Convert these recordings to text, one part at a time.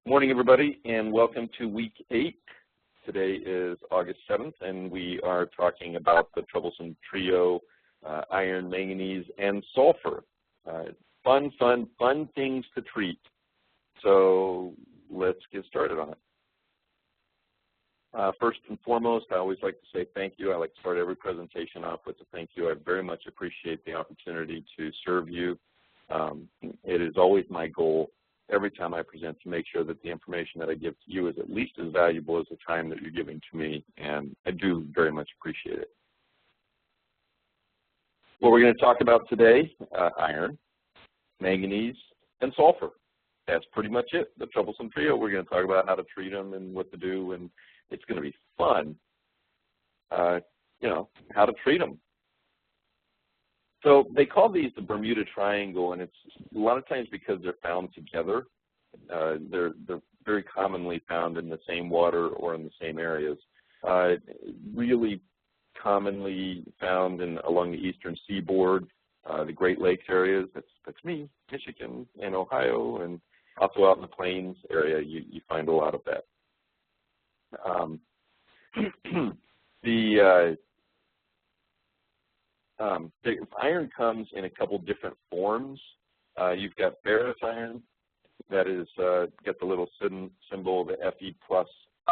Morning, everybody, and welcome to week 8. Today is August 7th, and we are talking about the Troublesome trio, iron, manganese, and sulfur. Fun things to treat. So let's get started on it. First and foremost, I always like to say thank you. I like to start every presentation off with a thank you. I very much appreciate the opportunity to serve you. It is always my goal every time I present to make sure that the information that I give to you is at least as valuable as the time that you're giving to me, and I do very much appreciate it. What we're going to talk about today, iron, manganese, and sulfur. That's pretty much it, the Troublesome trio. We're going to talk about how to treat them and what to do, and it's going to be fun, you know, how to treat them. So they call these the Bermuda Triangle, and it's a lot of times because they're found together. They're very commonly found in the same water or in the same areas. Really commonly found along the eastern seaboard, the Great Lakes areas. That's me, Michigan and Ohio, and also out in the plains area, you find a lot of that. Iron comes in a couple different forms. You've got ferrous iron that is got the little symbol, the Fe++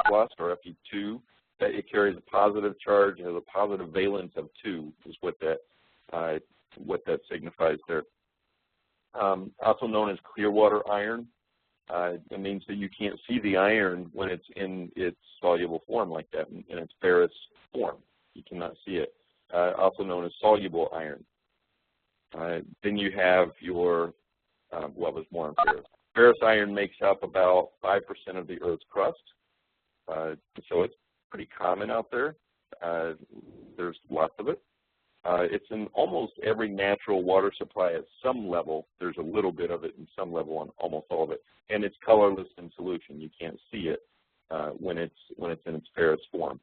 or Fe2. That it carries a positive charge. It has a positive valence of 2 is what that signifies there. Also known as clear water iron. It means that you can't see the iron when it's in its soluble form like that, in its ferrous form. You cannot see it. Also known as soluble iron. Then you have your, well, there's more on ferrous. Ferrous iron makes up about 5% of the Earth's crust, so it's pretty common out there. There's lots of it. It's in almost every natural water supply at some level. There's a little bit of it in some level on almost all of it, and it's colorless in solution. You can't see it when it's in its ferrous form.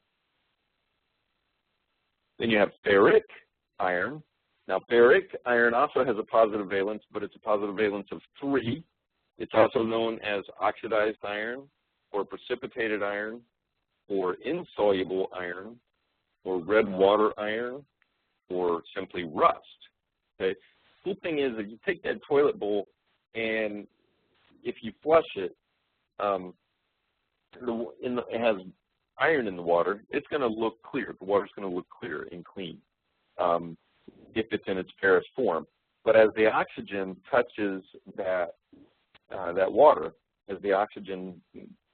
Then you have ferric iron. Now, ferric iron also has a positive valence, but it's a positive valence of 3. It's also known as oxidized iron, or precipitated iron, or insoluble iron, or red water iron, or simply rust. Okay. The cool thing is that you take that toilet bowl, and if you flush it, it has iron in the water, it's going to look clear. The water's going to look clear and clean if it's in its ferrous form. But as the oxygen touches that water, as the oxygen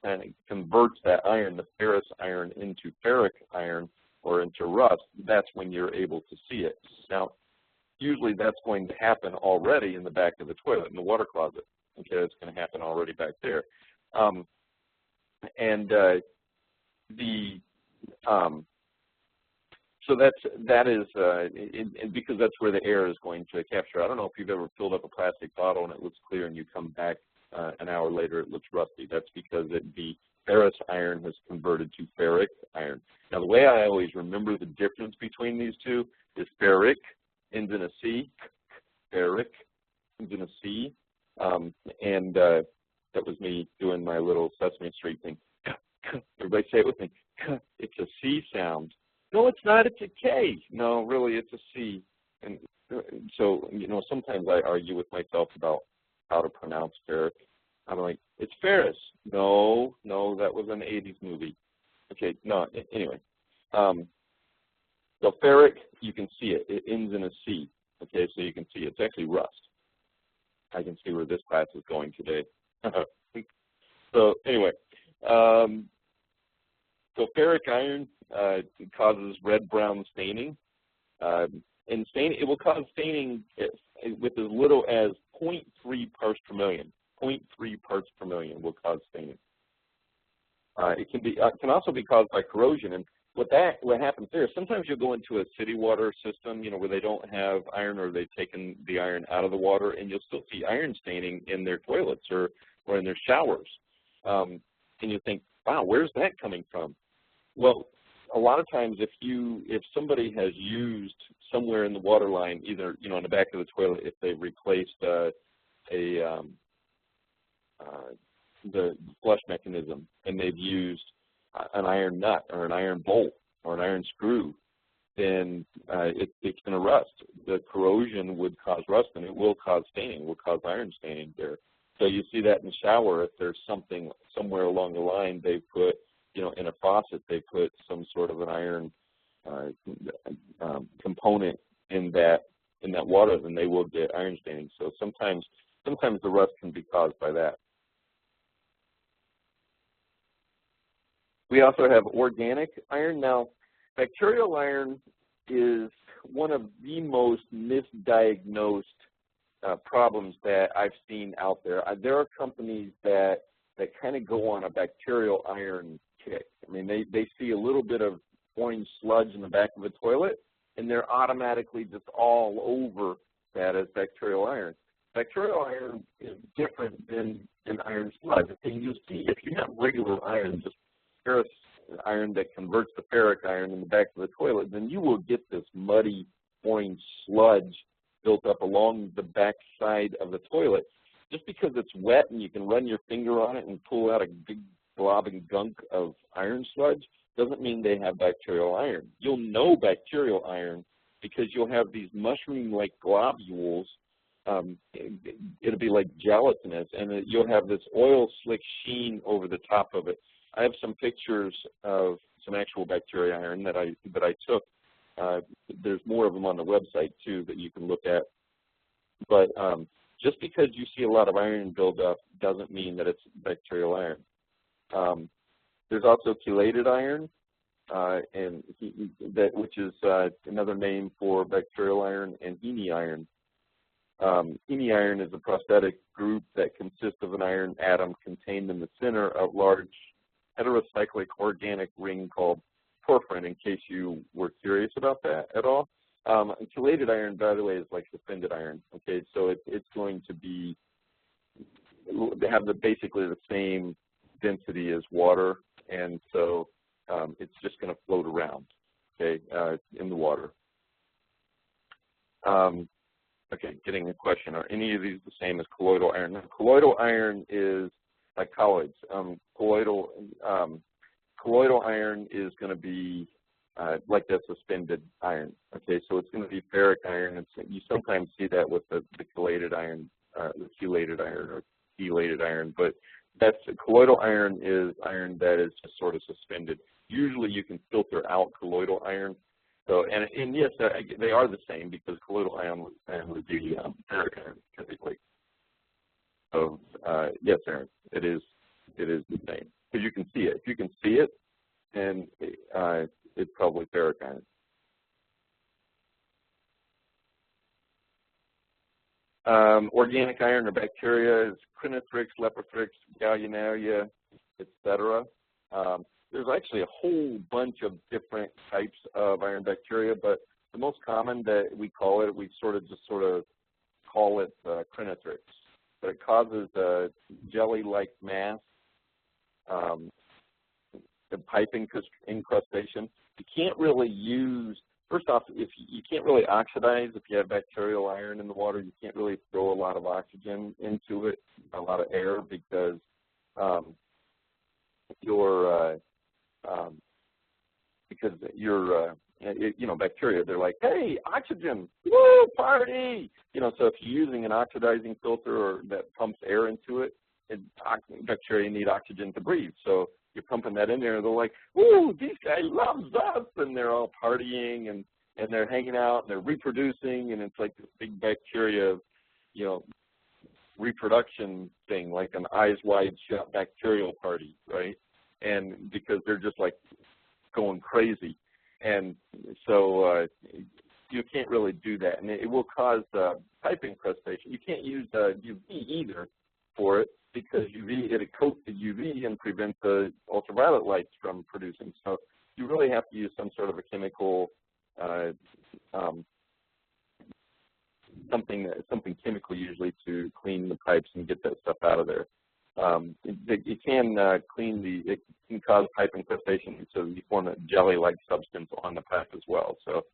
kind of converts that iron, the ferrous iron, into ferric iron or into rust, that's when you're able to see it. Now, usually that's going to happen already in the back of the toilet, in the water closet. Okay, it's going to happen already back there. So that is because that's where the air is going to capture. I don't know if you've ever filled up a plastic bottle and it looks clear and you come back an hour later it looks rusty. That's because the ferrous iron has converted to ferric iron. Now the way I always remember the difference between these two is ferric ends in a C, ferric ends in a C, and that was me doing my little Sesame Street thing. Everybody say it with me. It's a C sound. No, it's not. It's a K. No, really, it's a C. And so, you know, sometimes I argue with myself about how to pronounce ferric. I'm like, it's ferrous. No, that was an 80s movie. Okay, no, anyway. So ferric, you can see it. It ends in a C. Okay, so you can see it. It's actually rust. I can see where this class is going today. So anyway. So ferric iron causes red-brown staining, and it will cause staining with as little as 0.3 parts per million. 0.3 parts per million will cause staining. It can also be caused by corrosion, and what happens there, sometimes you'll go into a city water system, you know, where they don't have iron or they've taken the iron out of the water, and you'll still see iron staining in their toilets or in their showers. And you think, wow, where's that coming from? Well, a lot of times if somebody has used somewhere in the water line, either, you know, in the back of the toilet, if they've replaced the flush mechanism and they've used an iron nut or an iron bolt or an iron screw, then it's going to rust. The corrosion would cause rust, and it will cause staining, will cause iron staining there. So you see that in the shower. If there's something somewhere along the line, they put, you know, in a faucet, they put some sort of an iron component in that water, then they will get iron staining. So sometimes the rust can be caused by that. We also have organic iron. Now, bacterial iron is one of the most misdiagnosed problems that I've seen out there. There are companies that kind of go on a bacterial iron kick. I mean, they see a little bit of orange sludge in the back of a toilet, and they're automatically just all over that as bacterial iron. Bacterial iron is different than an iron sludge. And you'll see, if you have regular iron, just ferrous iron that converts to ferric iron in the back of the toilet, then you will get this muddy orange sludge built up along the back side of the toilet. Just because it's wet and you can run your finger on it and pull out a big blob and gunk of iron sludge doesn't mean they have bacterial iron. You'll know bacterial iron because you'll have these mushroom-like globules. It'll be like gelatinous, and you'll have this oil slick sheen over the top of it. I have some pictures of some actual bacteria iron that I took. There's more of them on the website too that you can look at. But just because you see a lot of iron buildup doesn't mean that it's bacterial iron. There's also chelated iron, which is another name for bacterial iron, and heme iron. Heme iron is a prosthetic group that consists of an iron atom contained in the center of large heterocyclic organic ring called porphyrin, in case you were curious about that at all. Chelated iron, by the way, is like suspended iron. Okay, so it's going to have basically the same density as water, and so it's just going to float around, okay, in the water. Okay, getting a question, are any of these the same as colloidal iron? Now, colloidal iron is like colloids. Colloidal iron is going to be like that suspended iron. Okay, so it's going to be ferric iron. You sometimes see that with the chelated iron, the chelated iron or chelated iron, but colloidal iron is iron that is just sort of suspended. Usually you can filter out colloidal iron. So, and yes, they are the same because colloidal iron would be ferric iron typically. So yes, Aaron, it is the same because you can see it. If you can see it, then it's probably ferric iron. Organic iron or bacteria is Crinothrix, Lepothrix, Gallinaria, etc. There's actually a whole bunch of different types of iron bacteria, but the most common that we call it, we sort of call it Crinothrix. But it causes a jelly-like mass, the pipe incrustation. You can't really use, first off, if you can't really oxidize if you have bacterial iron in the water. You can't really throw a lot of oxygen into it, a lot of air, because bacteria, they're like, hey, oxygen, woo, party. So if you're using an oxidizing filter or that pumps air into it, bacteria need oxygen to breathe. So you're pumping that in there, and they're like, woo, these guys loves us, and they're all partying and they're hanging out and they're reproducing, and it's like this big bacteria, reproduction thing, like an eyes wide shut bacterial party, right? And because they're just like going crazy. And so you can't really do that, and it will cause pipe incrustation. You can't use UV either for it because it coats the UV and prevents the ultraviolet lights from producing. So you really have to use some sort of a chemical, something chemical usually to clean the pipes and get that stuff out of there. It can cause pipe infestation, so you form a jelly-like substance on the pipe as well. So,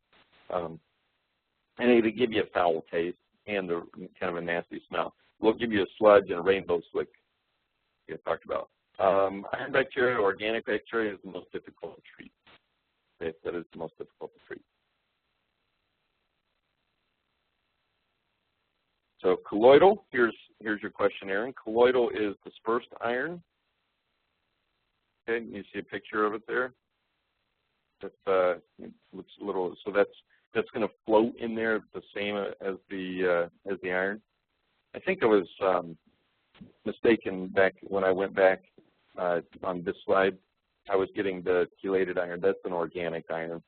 and it'll give you a foul taste and kind of a nasty smell. We'll give you a sludge and a rainbow slick we had talked about. Iron bacteria, organic bacteria is the most difficult to treat. Okay, that is the most difficult to treat. So colloidal, here's your question, Aaron. Colloidal is dispersed iron. Okay, you see a picture of it there. That looks a little. So that's going to float in there the same as the iron. I think I was mistaken back when I went back on this slide. I was getting the chelated iron. That's an organic iron,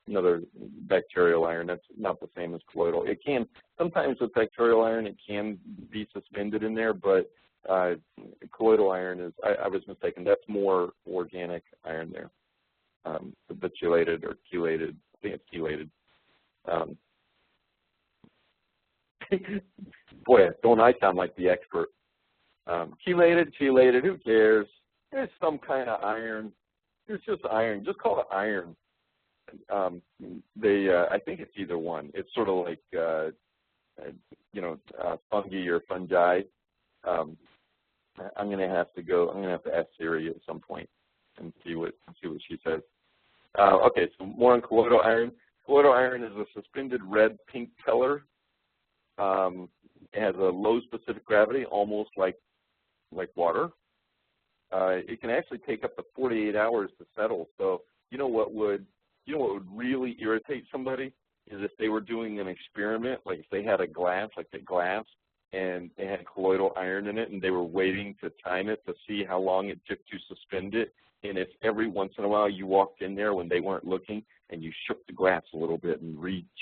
another bacterial iron. That's not the same as colloidal. It can, sometimes with bacterial iron, it can be suspended in there, but colloidal iron is, I was mistaken, that's more organic iron there. The chelated or chelated, I think it's chelated. Boy, don't I sound like the expert. Chelated, who cares? It's some kind of iron. It's just iron. Just call it iron. I think it's either one. It's sort of like, fungi or fungi. I'm gonna have to ask Siri at some point and see what she says. Okay, so more on colloidal iron. Colloidal iron is a suspended red-pink color. It has a low specific gravity, almost like water. It can actually take up to 48 hours to settle. So you know what would really irritate somebody is if they were doing an experiment, like if they had a glass, and they had colloidal iron in it, and they were waiting to time it to see how long it took to suspend it. And if every once in a while you walked in there when they weren't looking and you shook the glass a little bit and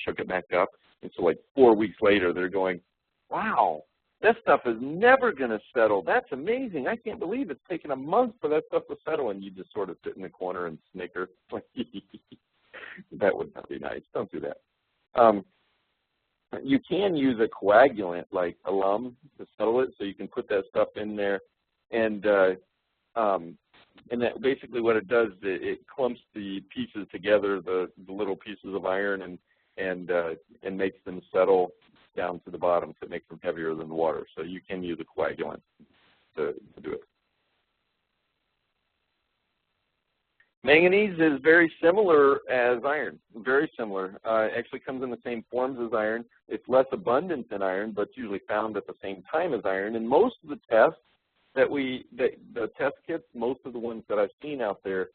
shook it back up, and so like 4 weeks later they're going, wow, that stuff is never going to settle. That's amazing. I can't believe it's taken a month for that stuff to settle. And you just sort of sit in the corner and snicker. That would not be nice. Don't do that. You can use a coagulant like alum to settle it, so you can put that stuff in there, and that basically what it does, it clumps the pieces together, the little pieces of iron, and makes them settle down to the bottom, so it makes them heavier than the water. So you can use a coagulant to do it. Manganese is very similar as iron, very similar. It actually comes in the same forms as iron. It's less abundant than iron, but it's usually found at the same time as iron. And most of the tests the test kits, most of the ones that I've seen out there,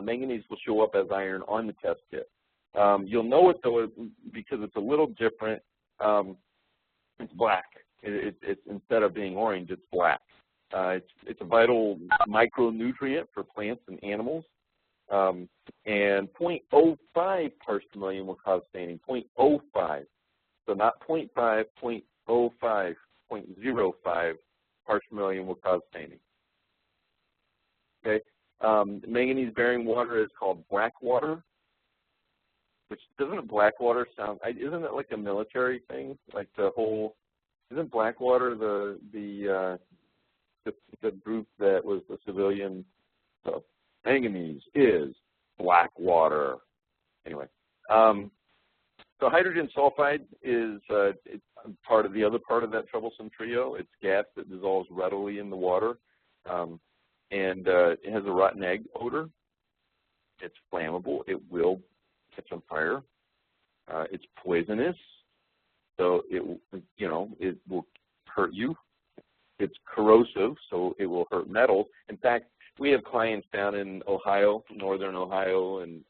manganese will show up as iron on the test kit. You'll know it though because it's a little different. It's black. It's instead of being orange, it's black. It's a vital micronutrient for plants and animals. And 0.05 parts per million will cause staining. 0.05. So not 0.5, 0.05, 0.05 parts per million will cause staining. Okay. Manganese-bearing water is called black water. Which doesn't black water sound? Isn't it like a military thing? Like the whole? Isn't Blackwater the group that was the civilian? So manganese is black water. Anyway, so hydrogen sulfide is it's part of the other part of that troublesome trio. It's gas that dissolves readily in the water, and it has a rotten egg odor. It's flammable. It will catch on fire. It's poisonous, so it will hurt you. It's corrosive, so it will hurt metals. In fact, we have clients down in Ohio, northern Ohio, and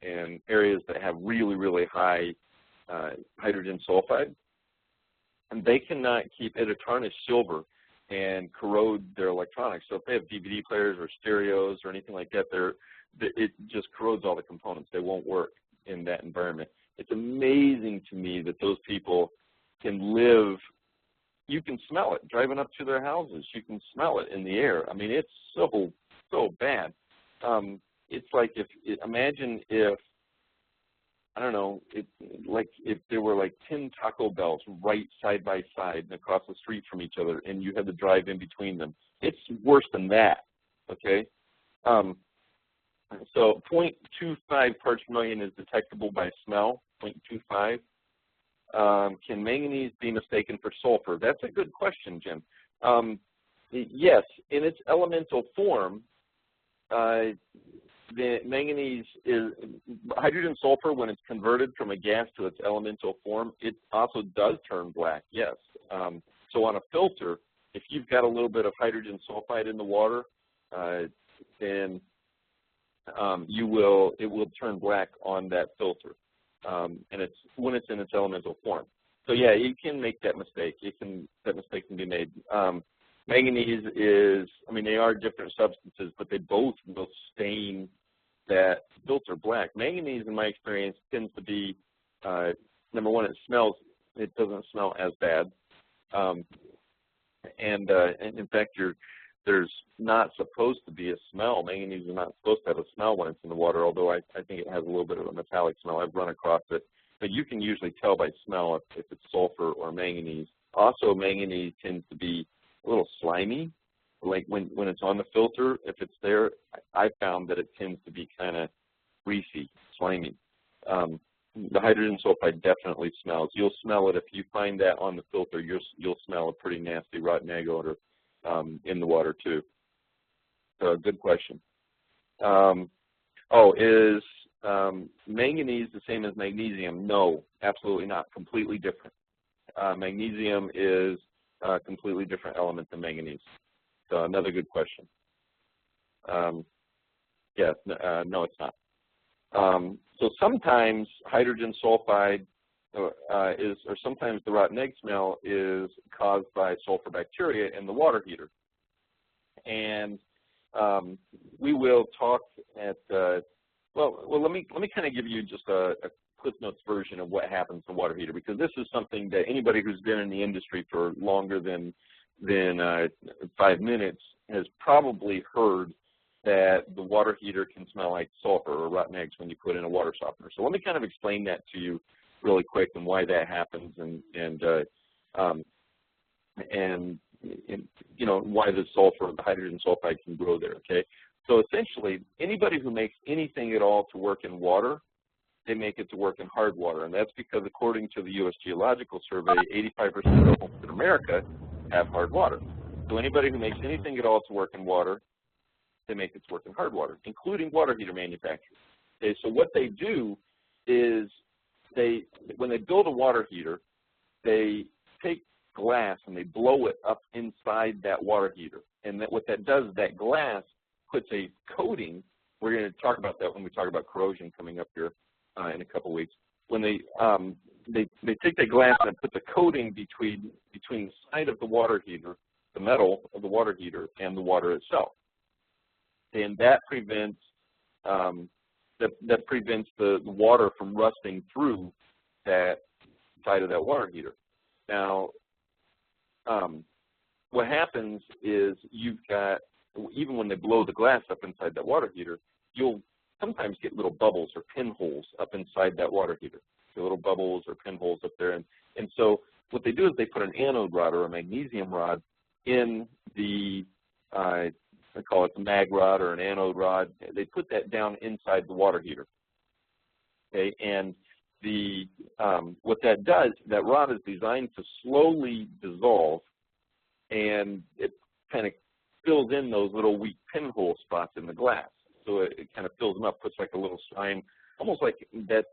areas that have really, really high hydrogen sulfide, and they cannot keep it. It'll tarnish silver and corrode their electronics. So if they have DVD players or stereos or anything like that, it just corrodes all the components. They won't work in that environment. It's amazing to me that those people can live. You can smell it driving up to their houses. You can smell it in the air. I mean, it's so bad. It's like imagine if, I don't know, like if there were like 10 Taco Bells right side by side and across the street from each other, and you had to drive in between them. It's worse than that. Okay. So 0.25 parts per million is detectable by smell. 0.25. Can manganese be mistaken for sulfur? That's a good question, Jim. Yes, in its elemental form, the manganese is, hydrogen sulfur, when it's converted from a gas to its elemental form, it also does turn black, yes. So on a filter, if you've got a little bit of hydrogen sulfide in the water, then it will turn black on that filter, and it's when it's in its elemental form. So yeah, you can make that mistake. That mistake can be made. Manganese is, I mean, they are different substances, but they both will stain that filter black. Manganese, in my experience, tends to be, number one, it doesn't smell as bad. And in fact, there's not supposed to be a smell. Manganese is not supposed to have a smell when it's in the water, although I think it has a little bit of a metallic smell. I've run across it. But you can usually tell by smell if it's sulfur or manganese. Also, manganese tends to be a little slimy. Like when it's on the filter, if it's there, I found that it tends to be kind of greasy, slimy. The hydrogen sulfide definitely smells. You'll smell it if you find that on the filter. You'll smell a pretty nasty rotten egg odor in the water too. So good question. Is manganese the same as magnesium? No, absolutely not. Completely different. Magnesium is a completely different element than manganese. So another good question. Yes, no, it's not. So sometimes hydrogen sulfide or sometimes the rotten egg smell is caused by sulfur bacteria in the water heater. And we will talk at, let me kind of give you just a Cliff Notes version of what happens in the water heater, because this is something that anybody who's been in the industry for longer than 5 minutes has probably heard that the water heater can smell like sulfur or rotten eggs when you put in a water softener. So let me kind of explain that to you really quick and why that happens and you know, why the sulfur, the hydrogen sulfide can grow there, okay? So essentially, anybody who makes anything at all to work in water, they make it to work in hard water, and that's because according to the U.S. Geological Survey, 85% of the homes in America have hard water. So anybody who makes anything at all to work in water, they make it to work in hard water, including water heater manufacturers. Okay, so what they do is when they build a water heater, they take glass and they blow it up inside that water heater. And what that does, that glass puts a coating. We're going to talk about that when we talk about corrosion coming up here in a couple weeks. When they take that glass and put the coating between the side of the water heater, the metal of the water heater, and the water itself. And that prevents the water from rusting through that side of that water heater. Now, what happens is you've got, even when they blow the glass up inside that water heater, you'll sometimes get little bubbles or pinholes up inside that water heater. So little bubbles or pinholes up there. And so what they do is they put an anode rod or a magnesium rod in the, I call it the mag rod or an anode rod. They put that down inside the water heater. Okay, and what that does, that rod is designed to slowly dissolve, and it kind of fills in those little weak pinhole spots in the glass. So it kind of fills them up, puts like a little slime, almost like that,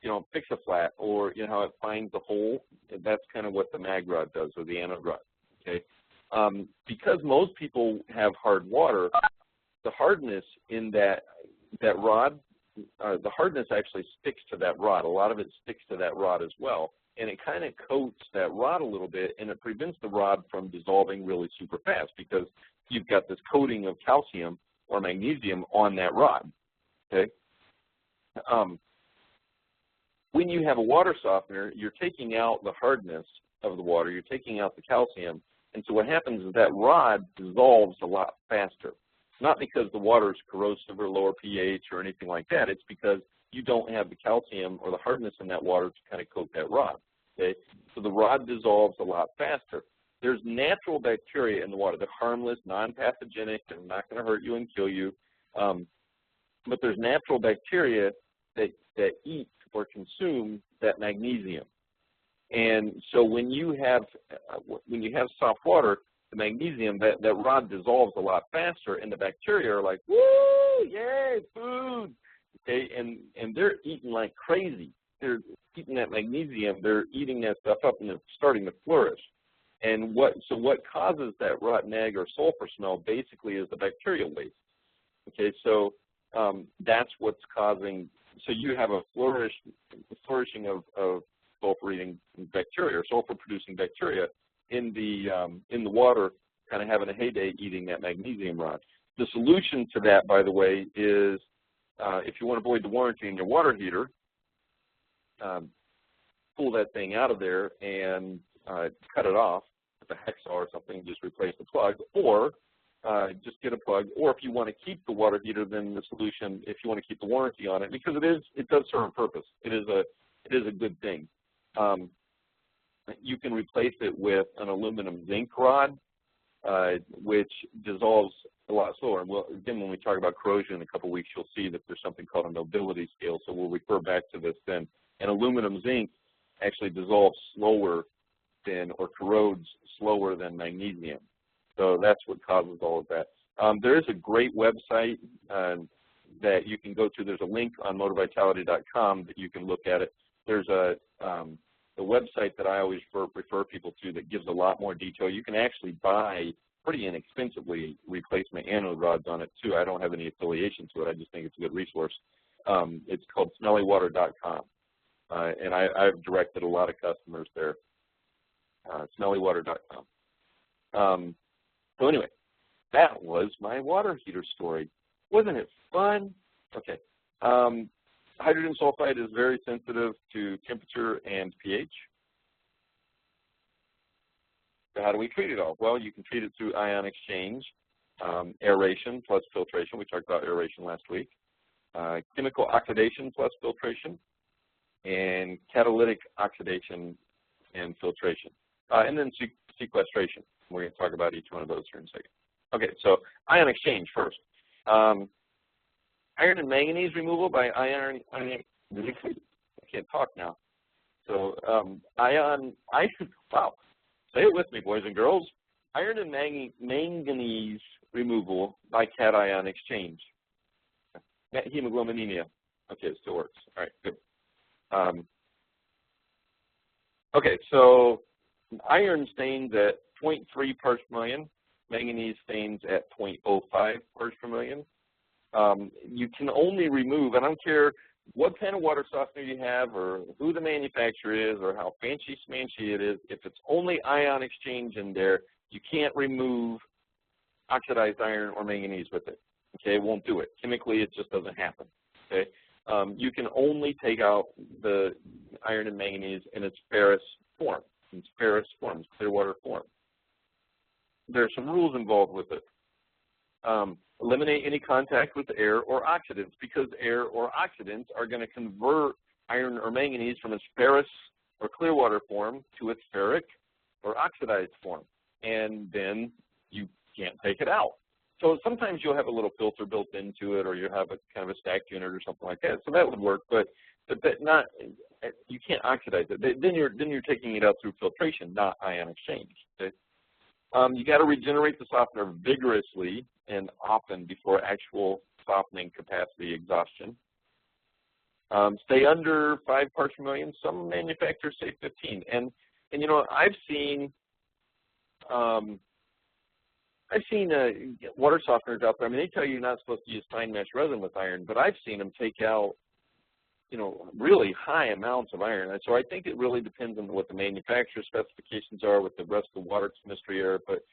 you know, Fix-A-Flat, or you know how it finds a hole. That's kind of what the mag rod does, or the anode rod. Okay, because most people have hard water, the hardness in that rod, the hardness actually sticks to that rod. A lot of it sticks to that rod as well, and it kind of coats that rod a little bit, and it prevents the rod from dissolving really super fast because you've got this coating of calcium or magnesium on that rod. Okay. When you have a water softener, you're taking out the hardness of the water, you're taking out the calcium, and so what happens is that rod dissolves a lot faster. Not because the water is corrosive or lower pH or anything like that. It's because you don't have the calcium or the hardness in that water to kind of coat that rod. Okay? So the rod dissolves a lot faster. There's natural bacteria in the water. They're harmless, non-pathogenic. They're not going to hurt you and kill you. But there's natural bacteria that eat or consume that magnesium. And so when you have soft water, the magnesium, that rod dissolves a lot faster, and the bacteria are like, woo, yay, food. Okay, and they're eating like crazy. They're eating that magnesium, they're eating that stuff up, and they're starting to flourish. And what causes that rotten egg or sulfur smell basically is the bacterial waste. Okay, so that's what's causing, so you have a flourishing of sulfur-eating bacteria or sulfur-producing bacteria in the water, kind of having a heyday eating that magnesium rod. The solution to that, by the way, is if you want to avoid the warranty in your water heater, pull that thing out of there and cut it off with a hacksaw or something, just replace the plug, or just get a plug. Or if you want to keep the water heater, then the solution, if you want to keep the warranty on it, because it does serve a purpose. It is a good thing. You can replace it with an aluminum zinc rod, which dissolves a lot slower. And again, when we talk about corrosion in a couple of weeks, you'll see that there's something called a nobility scale, so we'll refer back to this then. And aluminum zinc actually dissolves slower than, or corrodes slower than magnesium. So that's what causes all of that. There is a great website that you can go to. There's a link on Moti-Vitality.com that you can look at it. There's a website that I always refer people to that gives a lot more detail. You can actually buy pretty inexpensively replacement anode rods on it too. I don't have any affiliation to it. I just think it's a good resource. It's called smellywater.com. And I've directed a lot of customers there. Smellywater.com. So anyway, that was my water heater story. Wasn't it fun? Okay. Hydrogen sulfide is very sensitive to temperature and pH. So how do we treat it all? Well, you can treat it through ion exchange, aeration plus filtration. We talked about aeration last week. Chemical oxidation plus filtration, and catalytic oxidation and filtration. And then sequestration. We're going to talk about each one of those here in a second. Okay, so ion exchange first. Iron and manganese removal by ion. I can't talk now. So wow, say it with me, boys and girls. Iron and manganese removal by cation exchange. Hemoglobinemia. Okay, it still works. All right, good. Okay, so iron stains at 0.3 parts per million. Manganese stains at 0.05 parts per million. You can only remove, I don't care what kind of water softener you have or who the manufacturer is or how fancy smanchy it is, if it's only ion exchange in there, you can't remove oxidized iron or manganese with it. Okay, it won't do it. Chemically, it just doesn't happen. Okay, you can only take out the iron and manganese in its ferrous form. It's ferrous form, it's clear water form. There are some rules involved with it. Eliminate any contact with air or oxidants, because air or oxidants are going to convert iron or manganese from its ferrous or clear water form to its ferric or oxidized form, and then you can't take it out. So sometimes you'll have a little filter built into it, or you have a kind of a stacked unit or something like that. So that would work, but not, you can't oxidize it. Then you're taking it out through filtration, not ion exchange. Okay? You got to regenerate the softener vigorously and often before actual softening capacity exhaustion. Stay under 5 parts per million. Some manufacturers say 15. And you know, I've seen water softeners out there. I mean, they tell you you're not supposed to use fine mesh resin with iron, but I've seen them take out, you know, really high amounts of iron. And so I think it really depends on what the manufacturer specifications are, what the rest of the water chemistry are. But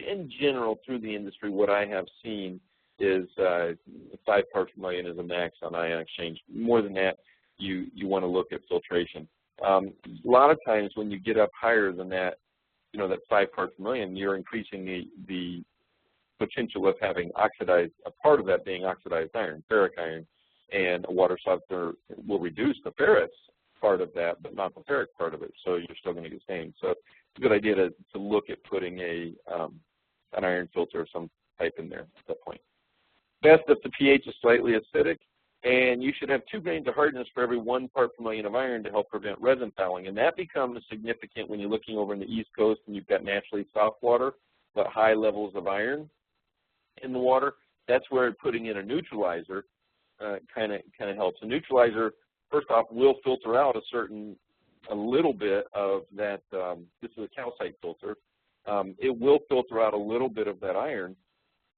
in general, through the industry, what I have seen is 5 parts per million is a max on ion exchange. More than that, you want to look at filtration. A lot of times when you get up higher than that, you know, that 5 parts per million, you're increasing the potential of having oxidized, a part of that being oxidized iron, ferric iron. And a water softener will reduce the ferrous part of that, but not the ferric part of it. So you're still going to get stained. So it's a good idea to look at putting an iron filter of some type in there at that point. Best if the pH is slightly acidic, and you should have 2 grains of hardness for every 1 part per million of iron to help prevent resin fouling. And that becomes significant when you're looking over in the East Coast and you've got naturally soft water. but high levels of iron in the water. That's where putting in a neutralizer kind of helps. A neutralizer, first off, will filter out a little bit of that. This is a calcite filter. It will filter out a little bit of that iron,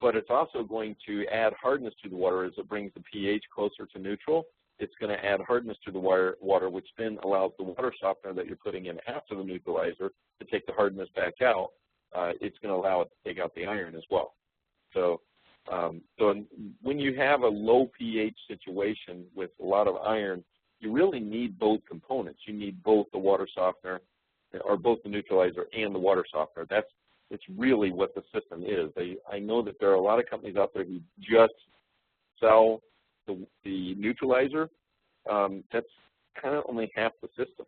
but it's also going to add hardness to the water as it brings the pH closer to neutral. It's going to add hardness to the water, which then allows the water softener that you're putting in after the neutralizer to take the hardness back out. It's going to allow it to take out the iron as well. So when you have a low pH situation with a lot of iron, you really need both components. You need both the water softener, or both the neutralizer and the water softener. It's really what the system is. I know that there are a lot of companies out there who just sell the neutralizer. That's kind of only half the system.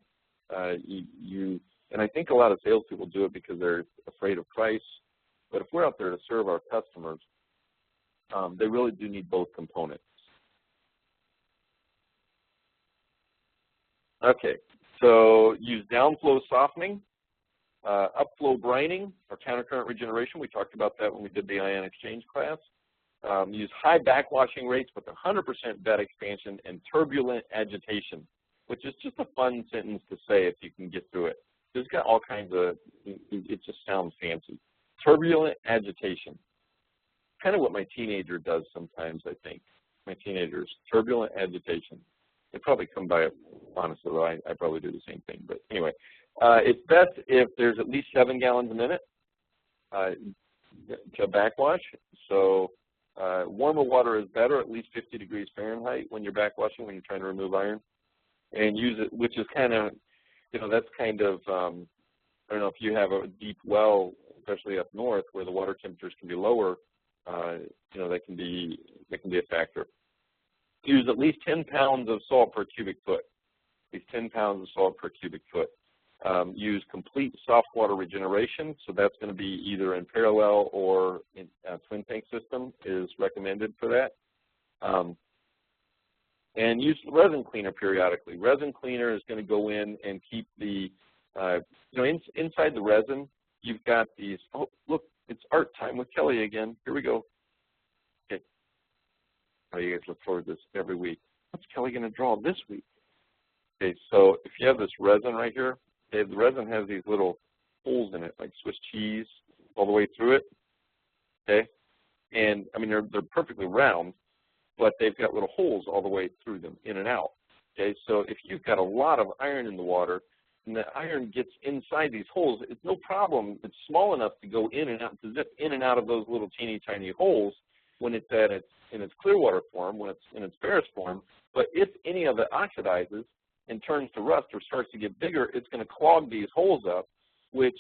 And I think a lot of salespeople do it because they're afraid of price. But if we're out there to serve our customers, they really do need both components. Okay, so use downflow softening, upflow brining, or countercurrent regeneration. We talked about that when we did the ion exchange class. Use high backwashing rates with 100% bed expansion and turbulent agitation, which is just a fun sentence to say if you can get through it. It's got all kinds of, it just sounds fancy. Turbulent agitation. Kind of what my teenager does sometimes, I think. My teenagers, turbulent agitation. They probably come by it, honestly, though I probably do the same thing. But anyway, it's best if there's at least 7 gallons a minute to backwash. So warmer water is better, at least 50 degrees Fahrenheit when you're backwashing, when you're trying to remove iron. And use it, which is kind of, that's kind of, I don't know if you have a deep well, especially up north where the water temperatures can be lower, that can be a factor. Use at least 10 pounds of salt per cubic foot. At least 10 pounds of salt per cubic foot. Use complete soft water regeneration, so that's going to be either in parallel or in a twin tank system is recommended for that. And use resin cleaner periodically. Resin cleaner is going to go in and keep the, inside the resin, you've got these, oh, look, it's art time with Kelly again. Here we go. Okay. Oh, you guys look forward to this every week. What's Kelly going to draw this week? Okay, so if you have this resin right here, okay, the resin has these little holes in it, like Swiss cheese, all the way through it, okay? And, I mean, they're perfectly round, but they've got little holes all the way through them, in and out, okay? So if you've got a lot of iron in the water, and the iron gets inside these holes, it's no problem. It's small enough to go in and out, to zip in and out of those little teeny tiny holes when it's in its clear water form, when it's in its ferrous form. But if any of it oxidizes and turns to rust or starts to get bigger, it's going to clog these holes up, which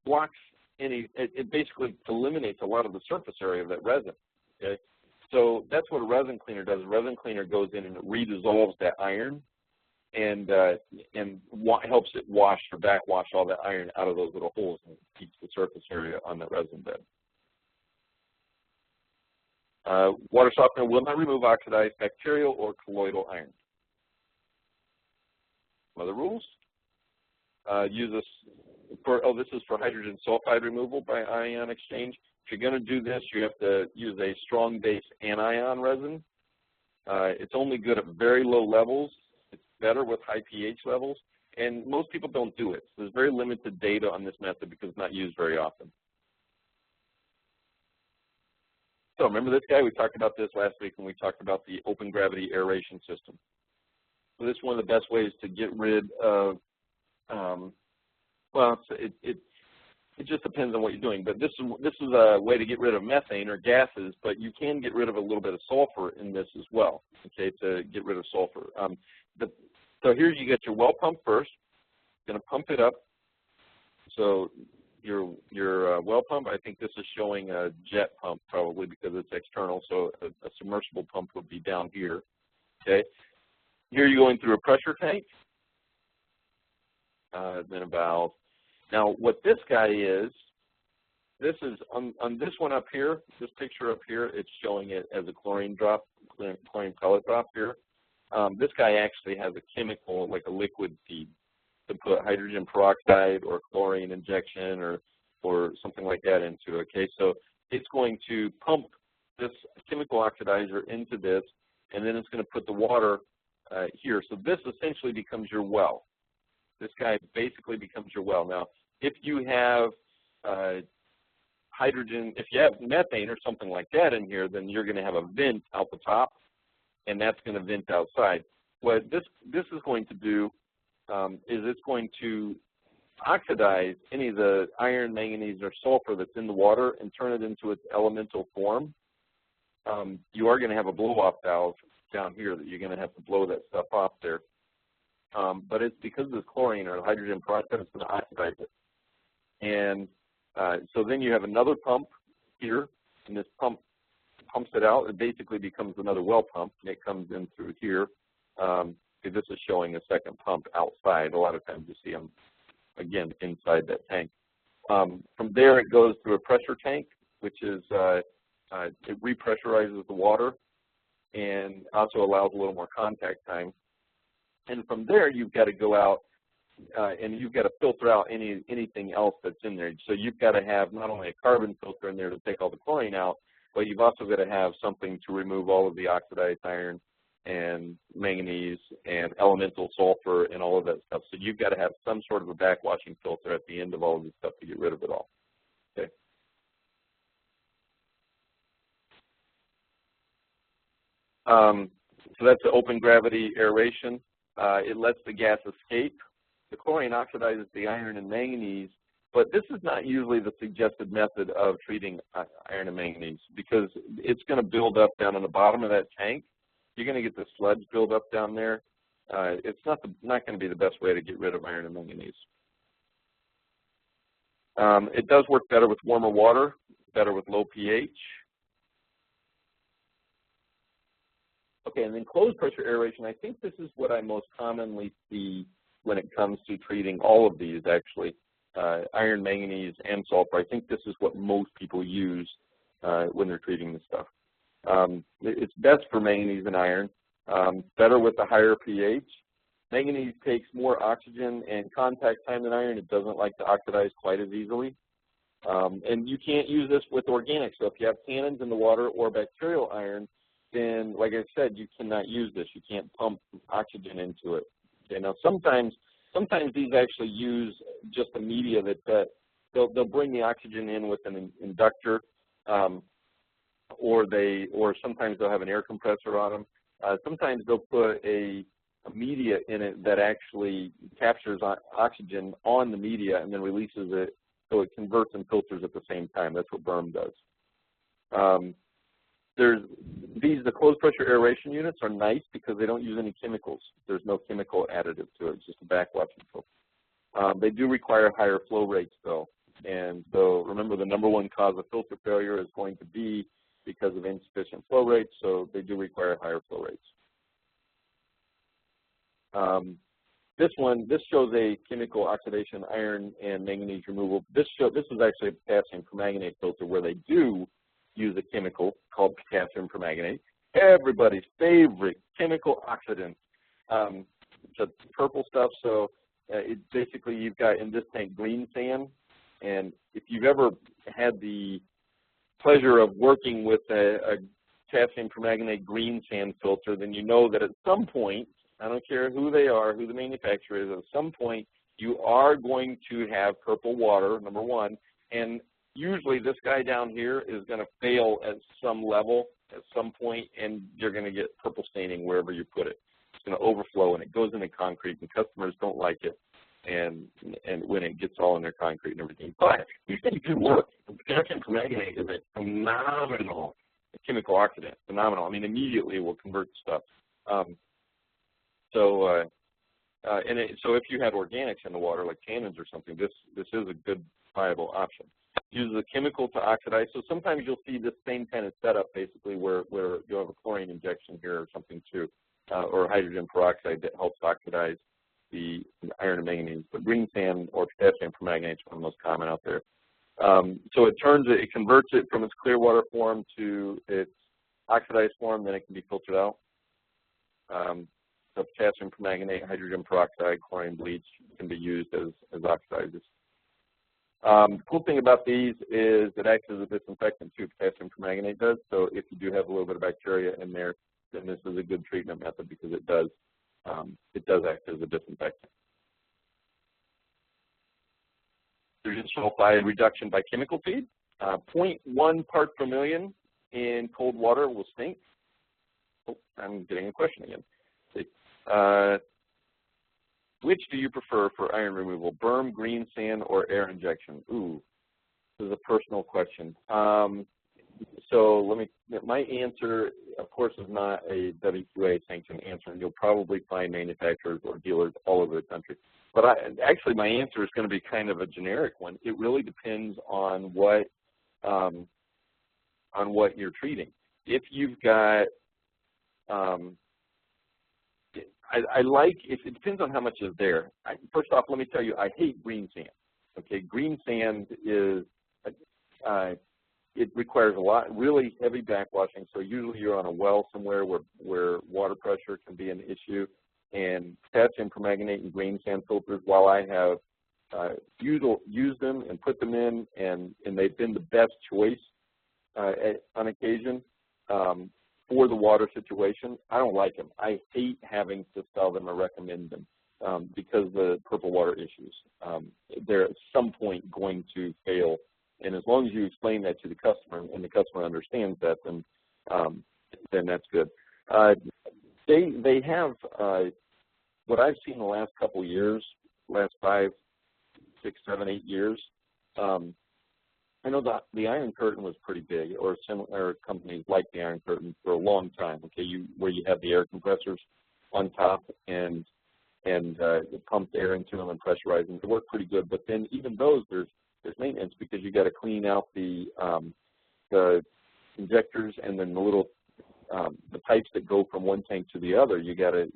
blocks it basically eliminates a lot of the surface area of that resin, okay? So that's what a resin cleaner does. A resin cleaner goes in and it redissolves that iron and helps it wash or backwash all that iron out of those little holes and keeps the surface area on that resin bed. Water softener will not remove oxidized bacterial or colloidal iron. Other rules? Use this this is for hydrogen sulfide removal by ion exchange. If you're going to do this, you have to use a strong base anion resin. It's only good at very low levels. It's better with high pH levels, and most people don't do it. So there's very limited data on this method because it's not used very often. So remember this guy? We talked about this last week when we talked about the open gravity aeration system. So this is one of the best ways to get rid of, it just depends on what you're doing. But this is a way to get rid of methane or gases, but you can get rid of a little bit of sulfur in this as well, okay, to get rid of sulfur. So here you get your well pump first. Going to pump it up. So your well pump, I think this is showing a jet pump probably because it's external, so a submersible pump would be down here, okay? Here you're going through a pressure tank, then a valve. Now what this guy is, this is on this one up here, this picture up here, it's showing it as a chlorine drop, chlorine pellet drop here. This guy actually has a chemical, like a liquid feed, to put hydrogen peroxide or chlorine injection or or something like that into it. Okay, so it's going to pump this chemical oxidizer into this, and then it's going to put the water here. So this essentially becomes your well. This guy basically becomes your well. Now, if you have hydrogen, if you have methane or something like that in here, then you're going to have a vent out the top, and that's going to vent outside. What this is going to do is it's going to oxidize any of the iron, manganese, or sulfur that's in the water and turn it into its elemental form. You are going to have a blow-off valve down here that you're going to have to blow that stuff off there. But it's because of this chlorine or the hydrogen peroxide, it's going to oxidize it. And so then you have another pump here, and this pump pumps it out. It basically becomes another well pump, and it comes in through here. This is showing a second pump outside. A lot of times you see them, again, inside that tank. From there, it goes through a pressure tank, which is it repressurizes the water and also allows a little more contact time. And from there, you've got to go out and you've got to filter out anything else that's in there. So you've got to have not only a carbon filter in there to take all the chlorine out, but you've also got to have something to remove all of the oxidized iron and manganese and elemental sulfur and all of that stuff. So you've got to have some sort of a backwashing filter at the end of all of this stuff to get rid of it all. Okay. So that's the open gravity aeration. It lets the gas escape. The chlorine oxidizes the iron and manganese, but this is not usually the suggested method of treating iron and manganese because it's going to build up down on the bottom of that tank. You're going to get the sludge build up down there. It's not going to be the best way to get rid of iron and manganese. It does work better with warmer water, better with low pH. Okay, and then closed pressure aeration, I think this is what I most commonly see when it comes to treating all of these, actually, iron, manganese, and sulfur. I think this is what most people use when they're treating this stuff. It's best for manganese and iron, better with a higher pH. Manganese takes more oxygen and contact time than iron. It doesn't like to oxidize quite as easily. And you can't use this with organics. So if you have tannins in the water or bacterial iron, then, like I said, you cannot use this. You can't pump oxygen into it. Okay, now sometimes these actually use just a media that they'll bring the oxygen in with an inductor, or sometimes they'll have an air compressor on them. Sometimes they'll put a media in it that actually captures oxygen on the media and then releases it, so it converts and filters at the same time. That's what berm does. The closed pressure aeration units are nice because they don't use any chemicals. There's no chemical additive to it. It's just a backwashing filter. They do require higher flow rates, though. And so remember, the number one cause of filter failure is going to be because of insufficient flow rates, so they do require higher flow rates. This shows a chemical oxidation iron and manganese removal. This is actually a potassium permanganate filter where they do use a chemical called potassium permanganate, everybody's favorite chemical oxidant. It's a purple stuff, so basically you've got in this tank green sand, and if you've ever had the pleasure of working with a potassium permanganate green sand filter, then you know that at some point, I don't care who they are, who the manufacturer is, at some point you are going to have purple water, number one, and usually this guy down here is going to fail at some level at some point, and you're going to get purple staining wherever you put it. It's going to overflow, and it goes into concrete, and customers don't like it, and when it gets all in their concrete and everything. But you think good work. Potassium permanganate is a phenomenal chemical oxidant, phenomenal. I mean, immediately it will convert stuff. So if you had organics in the water, like tannins or something, this is a good, viable option. Uses a chemical to oxidize. So sometimes you'll see this same kind of setup, basically, where you'll have a chlorine injection here or something too, or hydrogen peroxide that helps oxidize the iron and manganese. But green sand or potassium permanganate is one of the most common out there. So it converts it from its clear water form to its oxidized form, then it can be filtered out. So potassium permanganate, hydrogen peroxide, chlorine bleach can be used as oxidizers. The cool thing about these is it acts as a disinfectant too, potassium permanganate does. So if you do have a little bit of bacteria in there, then this is a good treatment method because it does act as a disinfectant. Hydrogen sulfide reduction by chemical feed. 0.1 parts per million in cold water will stink. Oh, I'm getting a question again. Which do you prefer for iron removal, berm, green sand, or air injection? Ooh, this is a personal question. So my answer, of course, is not a WQA sanctioned answer, and you'll probably find manufacturers or dealers all over the country. But actually, my answer is going to be kind of a generic one. It really depends on what you're treating. If you've got it depends on how much is there. First off, let me tell you, I hate green sand. Okay, green sand is, it requires a lot, really heavy backwashing. So usually you're on a well somewhere where water pressure can be an issue. And potassium permanganate and green sand filters, while I have used them and put them in, and they've been the best choice on occasion, for the water situation, I don't like them. I hate having to sell them or recommend them because of the purple water issues. They're at some point going to fail. And as long as you explain that to the customer and the customer understands that, then that's good. They have, what I've seen the last couple of years, last 5, 6, 7, 8 years, I know that the Iron Curtain was pretty big, or similar companies like the Iron Curtain for a long time. Okay, where you have the air compressors on top and it pumps air into them and pressurize them. They work pretty good, but then even those, there's maintenance because you got to clean out the injectors and then the little the pipes that go from one tank to the other.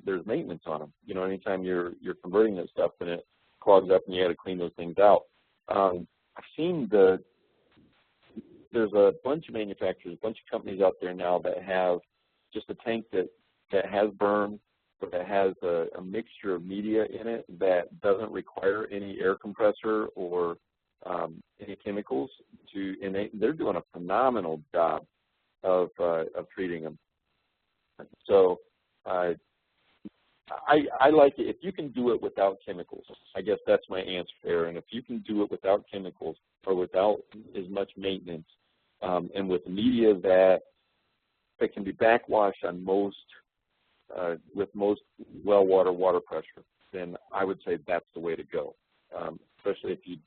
There's maintenance on them. You know, anytime you're converting that stuff, then it clogs up and you got to clean those things out. I've seen there's a bunch of manufacturers, a bunch of companies out there now that have just a tank that has berm, but that has a mixture of media in it that doesn't require any air compressor or any chemicals and they're doing a phenomenal job of treating them. So I like it if you can do it without chemicals. I guess that's my answer there. And if you can do it without chemicals or without as much maintenance, and with media that can be backwashed on with most well water pressure, then I would say that's the way to go. Especially if you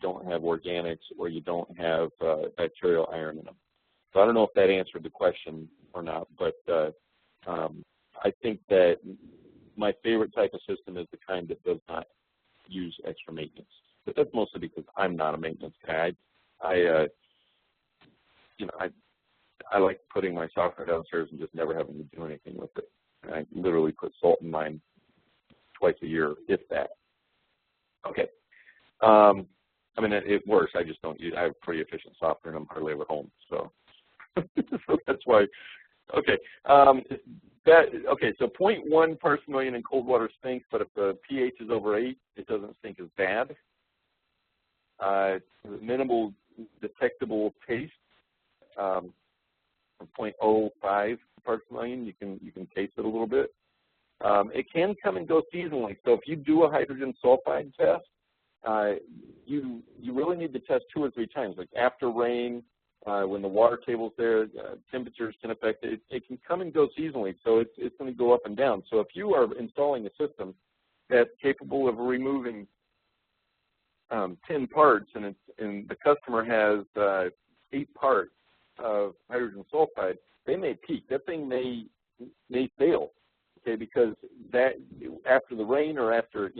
don't have organics or you don't have bacterial iron in them. So I don't know if that answered the question or not, but I think that my favorite type of system is the kind that does not use extra maintenance. But that's mostly because I'm not a maintenance guy. I like putting my software downstairs and just never having to do anything with it. I literally put salt in mine twice a year, if that. Okay. I mean, it works. I just don't use. I have pretty efficient software, and I'm hardly ever home. So, so that's why. Okay. So 0.1 parts per million in cold water stinks, but if the pH is over 8, it doesn't stink as bad. Minimal detectable taste. 0.05 parts per million, you can taste it a little bit. It can come and go seasonally. So if you do a hydrogen sulfide test, you really need to test 2 or 3 times, like after rain, when the water table's there, temperatures can affect it. It can come and go seasonally, so it's going to go up and down. So if you are installing a system that's capable of removing 10 parts and the customer has 8 parts of hydrogen sulfide, they may peak. That thing may fail. Okay, because that after the rain or after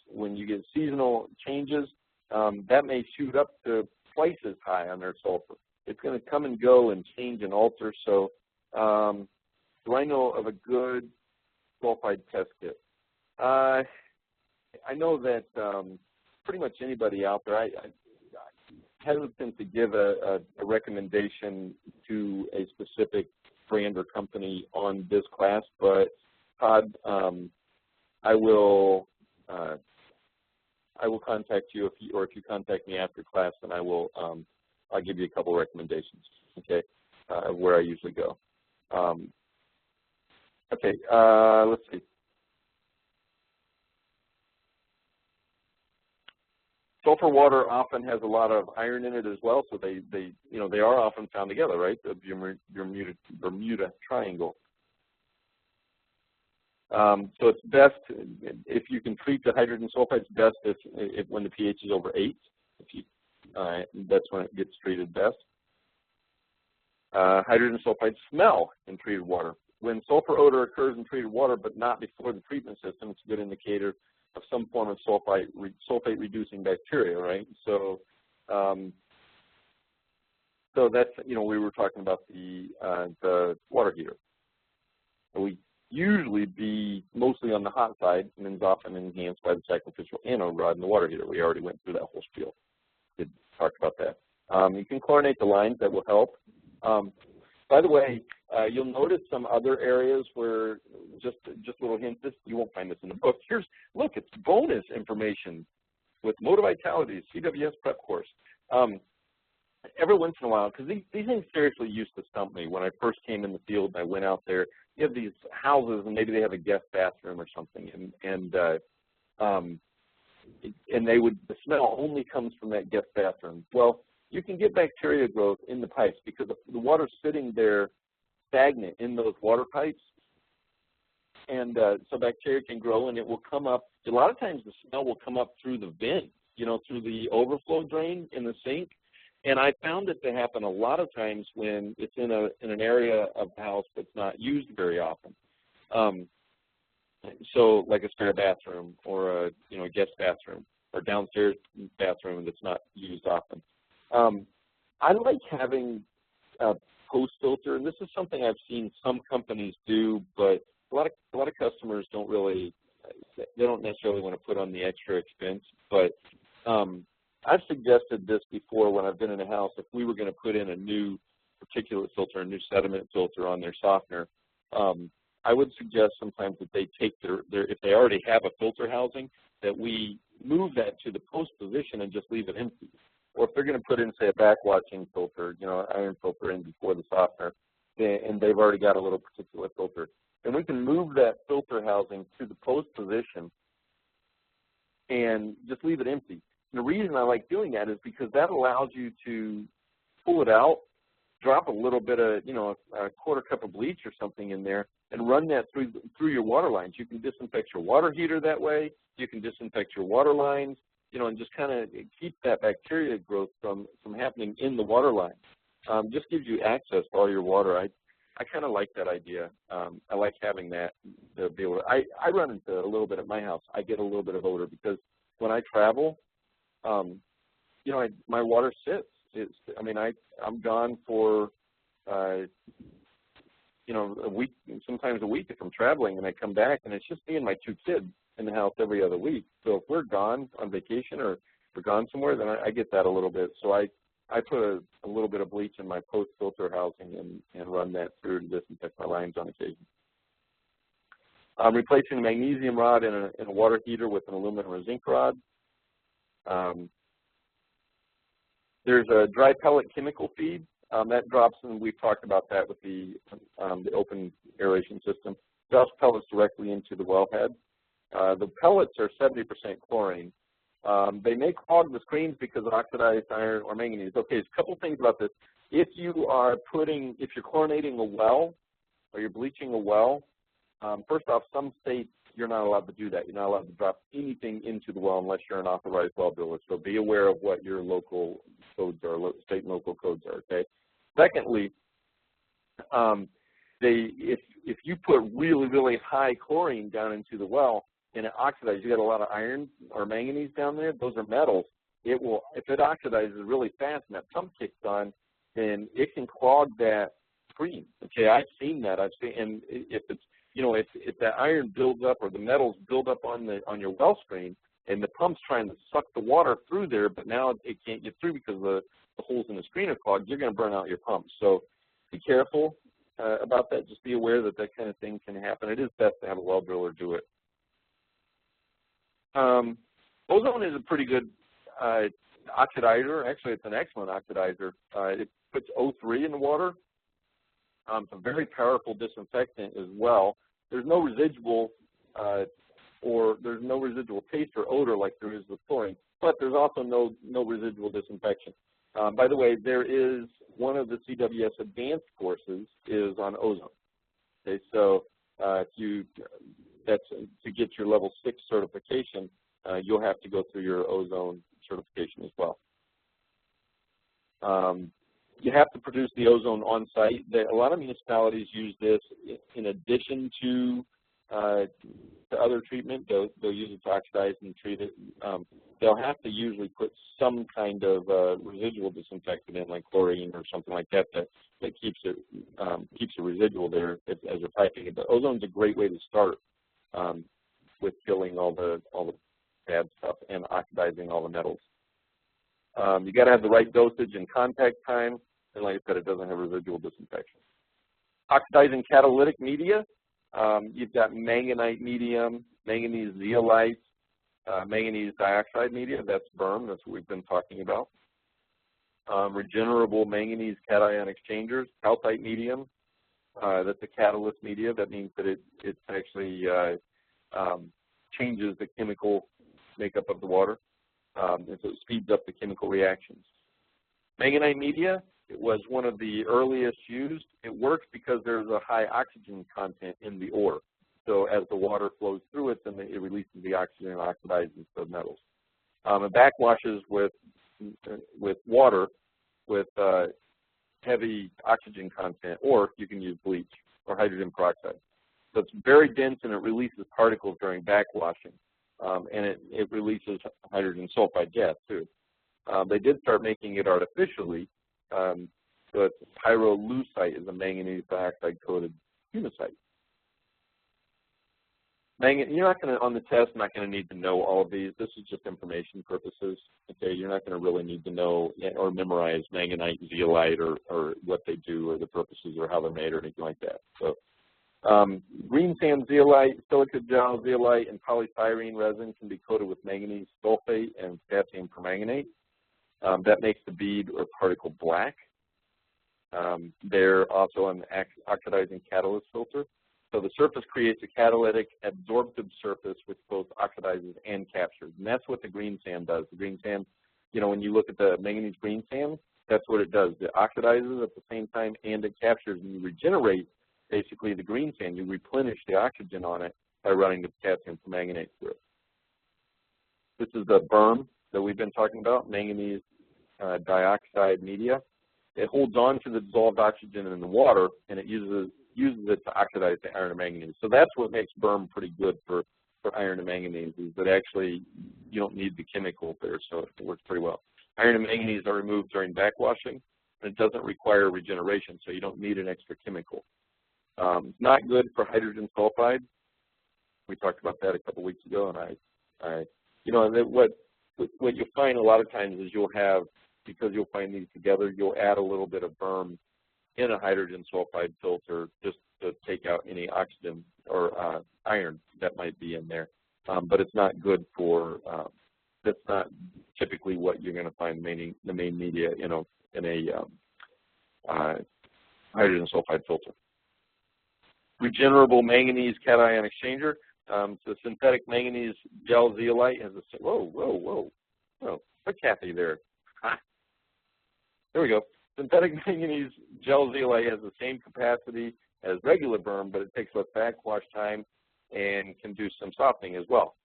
when you get seasonal changes, that may shoot up to twice as high on their sulfur. It's going to come and go and change and alter. So, do I know of a good sulfide test kit? I know that pretty much anybody out there. I hesitant to give a recommendation to a specific brand or company on this class, but Todd, I will I will contact you, or if you contact me after class, then I'll give you a couple recommendations, okay, where I usually go. Okay, let's see. Sulfur water often has a lot of iron in it as well, so they are often found together, right? The Bermuda Triangle. So it's best if you can treat the hydrogen sulfides best if when the pH is over 8. That's when it gets treated best. Hydrogen sulfides smell in treated water. When sulfur odor occurs in treated water, but not before the treatment system, it's a good indicator of some form of sulfate-reducing bacteria, right? So, so that's, we were talking about the water heater. We usually be mostly on the hot side, and then is often enhanced by the sacrificial anode rod in the water heater. We already went through that whole spiel. Did talk about that. You can chlorinate the lines. That will help. By the way, you'll notice some other areas where just little hints. You won't find this in the book. Look, it's bonus information with Moti-Vitality CWS prep course. Every once in a while, because these things seriously used to stump me when I first came in the field and I went out there. You have these houses and maybe they have a guest bathroom or something, and the smell only comes from that guest bathroom. Well, you can get bacteria growth in the pipes because the water's sitting there stagnant in those water pipes, and so bacteria can grow and it will come up. A lot of times the smell will come up through the vent, through the overflow drain in the sink, and I found it to happen a lot of times when it's in an area of the house that's not used very often. So like a spare bathroom or a guest bathroom or downstairs bathroom that's not used often. I like having a post filter, and this is something I've seen some companies do, but a lot of customers don't necessarily want to put on the extra expense. But I've suggested this before when I've been in a house. If we were going to put in a new particulate filter, a new sediment filter on their softener, I would suggest sometimes that they take if they already have a filter housing, that we move that to the post position and just leave it empty. Or if they're going to put in, say, a backwashing filter, iron filter in before the softener, and they've already got a little particulate filter, then we can move that filter housing to the post position and just leave it empty. And the reason I like doing that is because that allows you to pull it out, drop a little bit of, a quarter cup of bleach or something in there, and run that through your water lines. You can disinfect your water heater that way. You can disinfect your water lines, and just kind of keep that bacteria growth from happening in the water line. Just gives you access to all your water. I kind of like that idea. I like having that to be able to, I run into a little bit at my house. I get a little bit of odor because when I travel, my water sits. I'm gone for, a week, sometimes a week if I'm traveling, and I come back and it's just me and my 2 kids in the house every other week. So if we're gone on vacation or we're gone somewhere, then I get that a little bit. So I put a little bit of bleach in my post filter housing and run that through to disinfect my lines on occasion. I'm replacing a magnesium rod in a water heater with an aluminum or zinc rod. There's a dry pellet chemical feed. That drops, and we've talked about that with the open aeration system. Drops pellets directly into the wellhead. The pellets are 70% chlorine. They may clog the screens because of oxidized iron or manganese. Okay, there's a couple things about this. If you're chlorinating a well or you're bleaching a well, first off, some states you're not allowed to do that. You're not allowed to drop anything into the well unless you're an authorized well driller. So be aware of what your local codes are, state and local codes are, okay? Secondly, if you put really, really high chlorine down into the well and it oxidizes, you got a lot of iron or manganese down there, those are metals. If it oxidizes really fast and that pump kicks on, then it can clog that screen. Okay, I've seen that. And if that iron builds up or the metals build up on your well screen and the pump's trying to suck the water through there, but now it can't get through because the holes in the screen are clogged, you're going to burn out your pump. So be careful about that. Just be aware that that kind of thing can happen. It is best to have a well driller do it. Ozone is a pretty good oxidizer. Actually, it's an excellent oxidizer. It puts O3 in the water. It's a very powerful disinfectant as well. There's no residual there's no residual taste or odor like there is with chlorine, but there's also no residual disinfection. By the way, there is one of the CWS advanced courses is on ozone. Okay, so that's to get your level 6 certification, you'll have to go through your ozone certification as well. You have to produce the ozone on site. A lot of municipalities use this in addition to other treatment. They'll use it to oxidize and treat it. They'll have to usually put some kind of residual disinfectant in, like chlorine or something like that, that keeps a residual there as you're piping it. But ozone's a great way to start with killing all the bad stuff and oxidizing all the metals. You got to have the right dosage and contact time, and like I said, it doesn't have residual disinfection. Oxidizing catalytic media, you've got manganite medium, manganese zeolite, manganese dioxide media, that's berm, that's what we've been talking about. Regenerable manganese cation exchangers, calcite medium, that's a catalyst media. That means that it actually changes the chemical makeup of the water, and so it speeds up the chemical reactions. Manganite media, it was one of the earliest used. It works because there's a high oxygen content in the ore. So as the water flows through it, then it releases the oxygen and oxidizes the metals. It backwashes with water with heavy oxygen content, or you can use bleach or hydrogen peroxide. So it's very dense and it releases particles during backwashing, and it releases hydrogen sulfide gas too. They did start making it artificially, but pyrolusite is a manganese dioxide coated hematite. You're not going to, on the test, not going to need to know all of these. This is just information purposes. Okay, you're not going to really need to know or memorize manganite, zeolite, or what they do, or the purposes, or how they're made, or anything like that. So, green sand zeolite, silica gel zeolite, and polystyrene resin can be coated with manganese sulfate and potassium permanganate. That makes the bead or particle black. They're also an oxidizing catalyst filter. So the surface creates a catalytic absorptive surface which both oxidizes and captures. And that's what the green sand does. The green sand, you know, when you look at the manganese green sand, that's what it does. It oxidizes at the same time and it captures, and you regenerate basically the green sand. You replenish the oxygen on it by running the potassium permanganate through it. This is the berm that we've been talking about, manganese dioxide media. It holds on to the dissolved oxygen in the water, and it uses it to oxidize the iron and manganese. So that's what makes berm pretty good for iron and manganese, is that actually you don't need the chemical there, so it works pretty well. Iron and manganese are removed during backwashing, and it doesn't require regeneration, so you don't need an extra chemical. It's not good for hydrogen sulfide. We talked about that a couple weeks ago, and what you'll find a lot of times is because you'll find these together, you'll add a little bit of berm in a hydrogen sulfide filter just to take out any oxygen or iron that might be in there. But it's not good for, that's not typically what you're going to find the main media in a hydrogen sulfide filter. Regenerable manganese cation exchanger. So synthetic manganese gel zeolite has a, whoa, put Kathy there. There we go. Synthetic manganese gel zeolite has the same capacity as regular berm, but it takes less backwash time and can do some softening as well.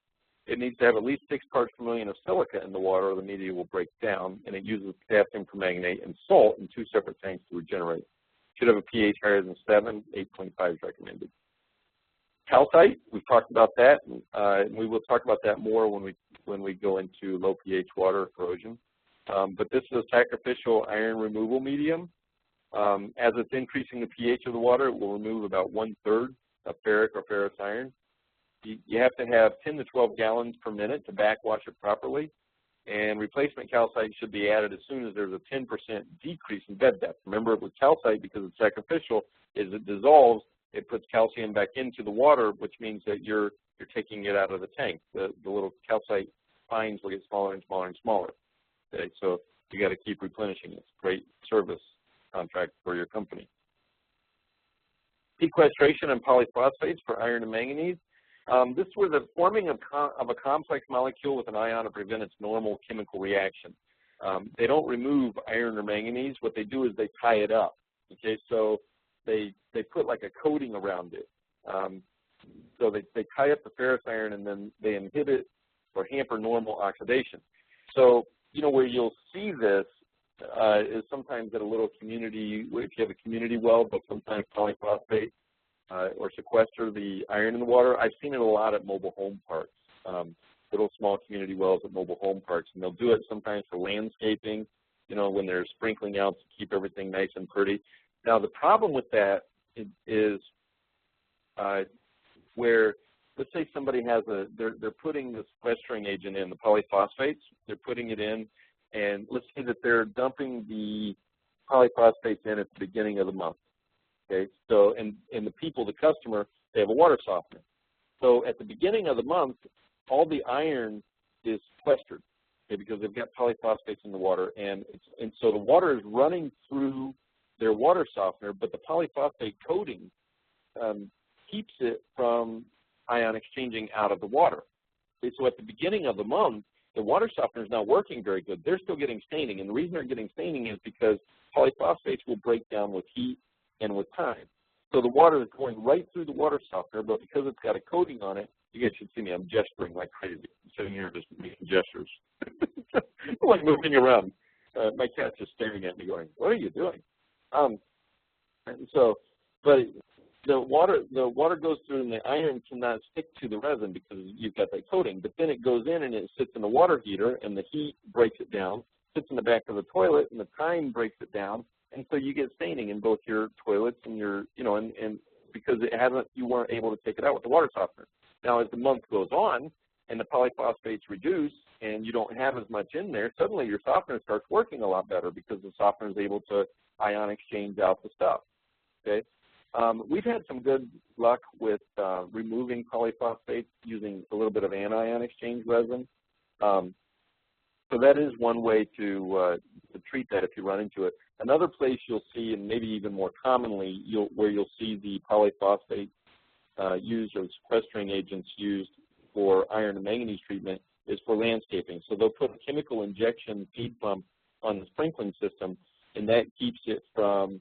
It needs to have at least 6 parts per million of silica in the water or the media will break down, and it uses potassium permanganate and salt in 2 separate tanks to regenerate. It should have a pH higher than 7, 8.5 is recommended. Calcite, we've talked about that, and we will talk about that more when we go into low pH water corrosion. But this is a sacrificial iron removal medium. As it's increasing the pH of the water, it will remove about 1/3 of ferric or ferrous iron. You have to have 10 to 12 gallons per minute to backwash it properly, and replacement calcite should be added as soon as there's a 10% decrease in bed depth. Remember, with calcite, because it's sacrificial, as it dissolves, it puts calcium back into the water, which means that you're taking it out of the tank. The little calcite fines will get smaller and smaller and smaller. Okay, so you got to keep replenishing it. It's a great service contract for your company. Sequestration and polyphosphates for iron and manganese. This is where the forming of a complex molecule with an ion to prevent its normal chemical reaction. They don't remove iron or manganese. What they do is they tie it up. Okay, so they put like a coating around it. So they tie up the ferrous iron and then they inhibit or hamper normal oxidation. So, you know, where you'll see this is sometimes at a little community, if you have a community well, but sometimes polyphosphate or sequester the iron in the water. I've seen it a lot at mobile home parks, little small community wells at mobile home parks, and they'll do it sometimes for landscaping, you know, when they're sprinkling out to keep everything nice and pretty. Now, the problem with that is where, let's say somebody has they're putting the sequestering agent in, the polyphosphates, they're putting it in, and let's say that they're dumping the polyphosphates in at the beginning of the month. Okay, so, and the people, the customer, they have a water softener. So at the beginning of the month, all the iron is sequestered, okay, because they've got polyphosphates in the water, and so the water is running through their water softener, but the polyphosphate coating keeps it from ion exchanging out of the water. Okay, so at the beginning of the month, the water softener is not working very good. They're still getting staining, and the reason they're getting staining is because polyphosphates will break down with heat and with time. So the water is going right through the water softener, but because it's got a coating on it, you guys should see me, I'm gesturing like crazy. I'm sitting here just making gestures. I'm like moving around. My cat's just staring at me going, what are you doing? And so, but the water goes through and the iron cannot stick to the resin because you've got that coating, but then it goes in and it sits in the water heater and the heat breaks it down, sits in the back of the toilet and the time breaks it down, and so you get staining in both your toilets and your, you know, and because you weren't able to take it out with the water softener. Now, as the month goes on and the polyphosphates reduce and you don't have as much in there, suddenly your softener starts working a lot better because the softener is able to ion exchange out the stuff. Okay, we've had some good luck with removing polyphosphates using a little bit of anion exchange resin. So that is one way to treat that if you run into it. Another place you'll see, and maybe even more commonly, where you'll see the polyphosphate used or sequestering agents used for iron and manganese treatment is for landscaping. So they'll put a chemical injection feed pump on the sprinkling system, and that keeps it from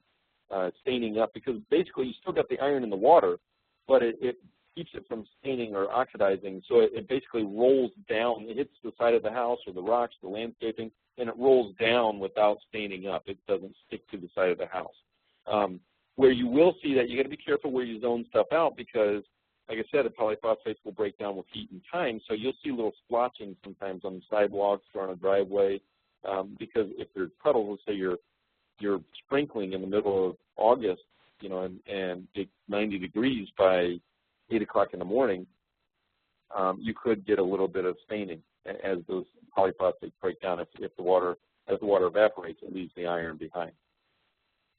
staining up, because basically you still got the iron in the water, but it keeps it from staining or oxidizing. So it basically rolls down. It hits the side of the house or the rocks, the landscaping, and it rolls down without staining up. It doesn't stick to the side of the house. Where you will see that, you got to be careful where you zone stuff out, because, like I said, the polyphosphates will break down with heat and time. So you'll see little splotching sometimes on the sidewalks or on a driveway, because if there's puddles, let's say you're sprinkling in the middle of August, you know, and it's 90 degrees by 8 o'clock in the morning, you could get a little bit of staining as those polyphosphates break down. If the water, as the water evaporates, it leaves the iron behind.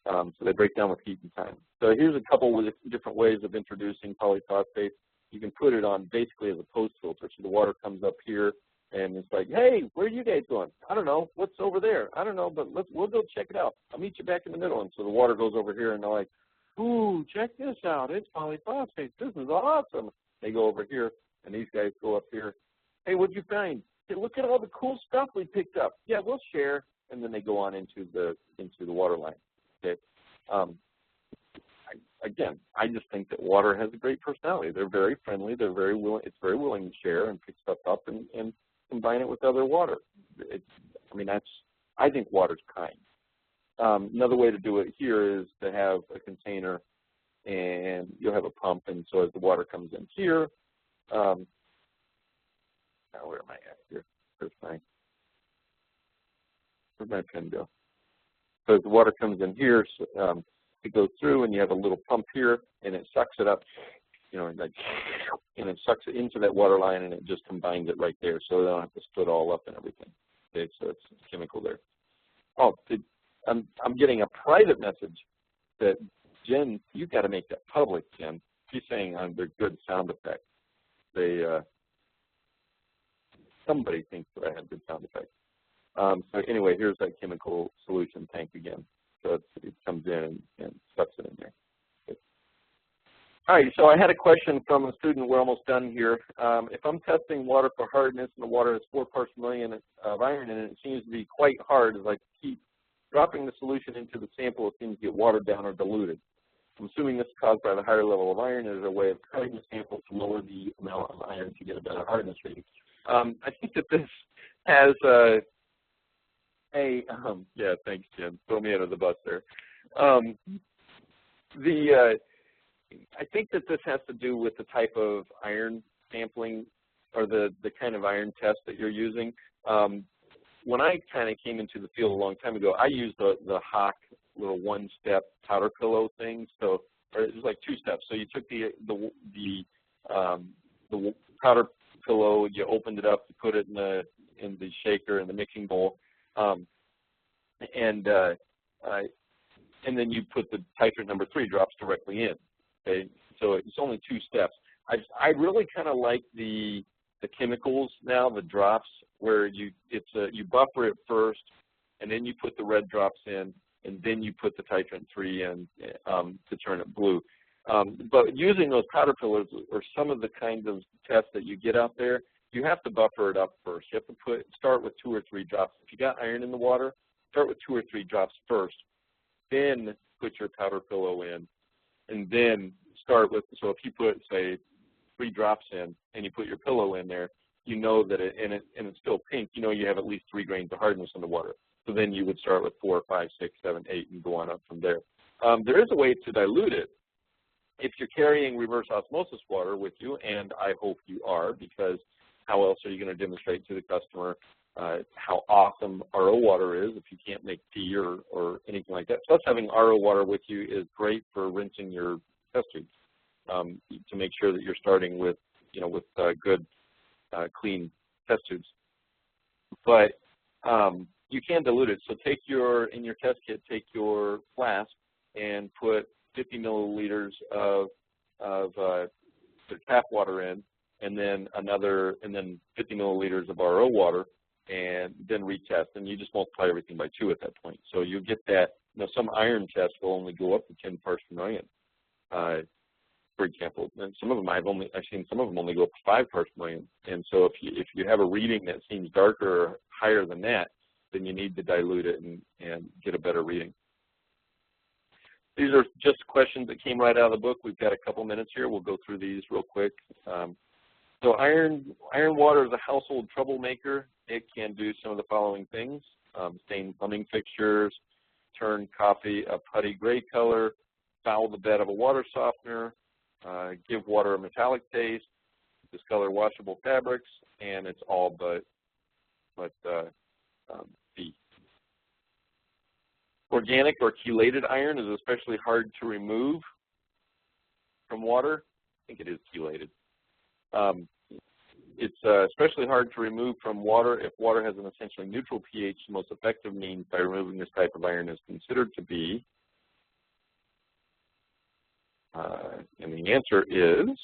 So they break down with heat and time. So here's a couple of different ways of introducing polyphosphates. You can put it on basically as a post filter. So the water comes up here, and it's like, hey, where are you guys going? I don't know. What's over there? I don't know, but we'll go check it out. I'll meet you back in the middle. And so the water goes over here, and they're like, ooh, check this out. It's polyphosphates. This is awesome. They go over here, and these guys go up here. Hey, what'd you find? Hey, look at all the cool stuff we picked up. Yeah, we'll share. And then they go on into the water line. Okay. Again, I just think that water has a great personality. They're very friendly. They're very willing. It's very willing to share and pick stuff up and combine it with other water. I think water's kind. Another way to do it here is to have a container, and you'll have a pump, and so as the water comes in here, now where am I at here? Where'd my pen go? So as the water comes in here, it goes through, and you have a little pump here, and it sucks it up, you know, and it sucks it into that water line, and it just combines it right there, so they don't have to split all up and everything. Okay, so it's chemical there. Oh, I'm getting a private message that, Jen, you've got to make that public, Jen. She's saying they're good sound effects. somebody thinks that I had good sound effects. So anyway, here's that chemical solution tank again. So it comes in and sucks it in there. All right, so I had a question from a student. We're almost done here. If I'm testing water for hardness and the water has 4 parts per million of iron in it, it seems to be quite hard as I keep dropping the solution into the sample, it seems to get watered down or diluted. I'm assuming this is caused by the higher level of iron. Is there a way of cutting the sample to lower the amount of iron to get a better hardness reading? I think that this has yeah, thanks, Jim. Throw me under the bus there. I think that this has to do with the type of iron sampling or the kind of iron test that you're using. When I kind of came into the field a long time ago, I used the Hawk little one-step powder pillow thing. So it was like 2 steps. So you took the powder pillow, you opened it up, you put it in the shaker in the mixing bowl, and then you put the titrant number 3 drops directly in. Okay, so it's only 2 steps. I really kind of like the chemicals now, the drops, where you buffer it first, and then you put the red drops in, and then you put the titrant 3 in to turn it blue. But using those powder pillars or some of the kinds of tests that you get out there, you have to buffer it up first. You have to start with 2 or 3 drops. If you got iron in the water, start with 2 or 3 drops first, then put your powder pillow in, and then start with, so if you put, say, 3 drops in and you put your pillow in there, you know that and it's still pink, you know you have at least 3 grains of hardness in the water. So then you would start with 4, 5, 6, 7, 8 and go on up from there. There is a way to dilute it. If you're carrying reverse osmosis water with you, and I hope you are, because how else are you going to demonstrate to the customer how awesome RO water is if you can't make tea or anything like that. Plus having RO water with you is great for rinsing your test tubes to make sure that you're starting with, with good, clean test tubes. But you can dilute it. So in your test kit, take your flask and put 50 milliliters of the tap water in, and then 50 milliliters of RO water, and then retest, and you just multiply everything by 2 at that point. So you get that. Some iron tests will only go up to 10 parts per million, for example. And some of them I've seen some of them only go up to 5 parts per million. And so if you have a reading that seems darker or higher than that, then you need to dilute it and get a better reading. These are just questions that came right out of the book. We've got a couple minutes here. We'll go through these real quick. So iron water is a household troublemaker. It can do some of the following things: stain plumbing fixtures, turn coffee a putty gray color, foul the bed of a water softener, give water a metallic taste, discolor washable fabrics, and it's all but B. Organic or chelated iron is especially hard to remove from water. I think it is chelated. It's especially hard to remove from water if water has an essentially neutral pH. The most effective means by removing this type of iron is considered to be, and the answer is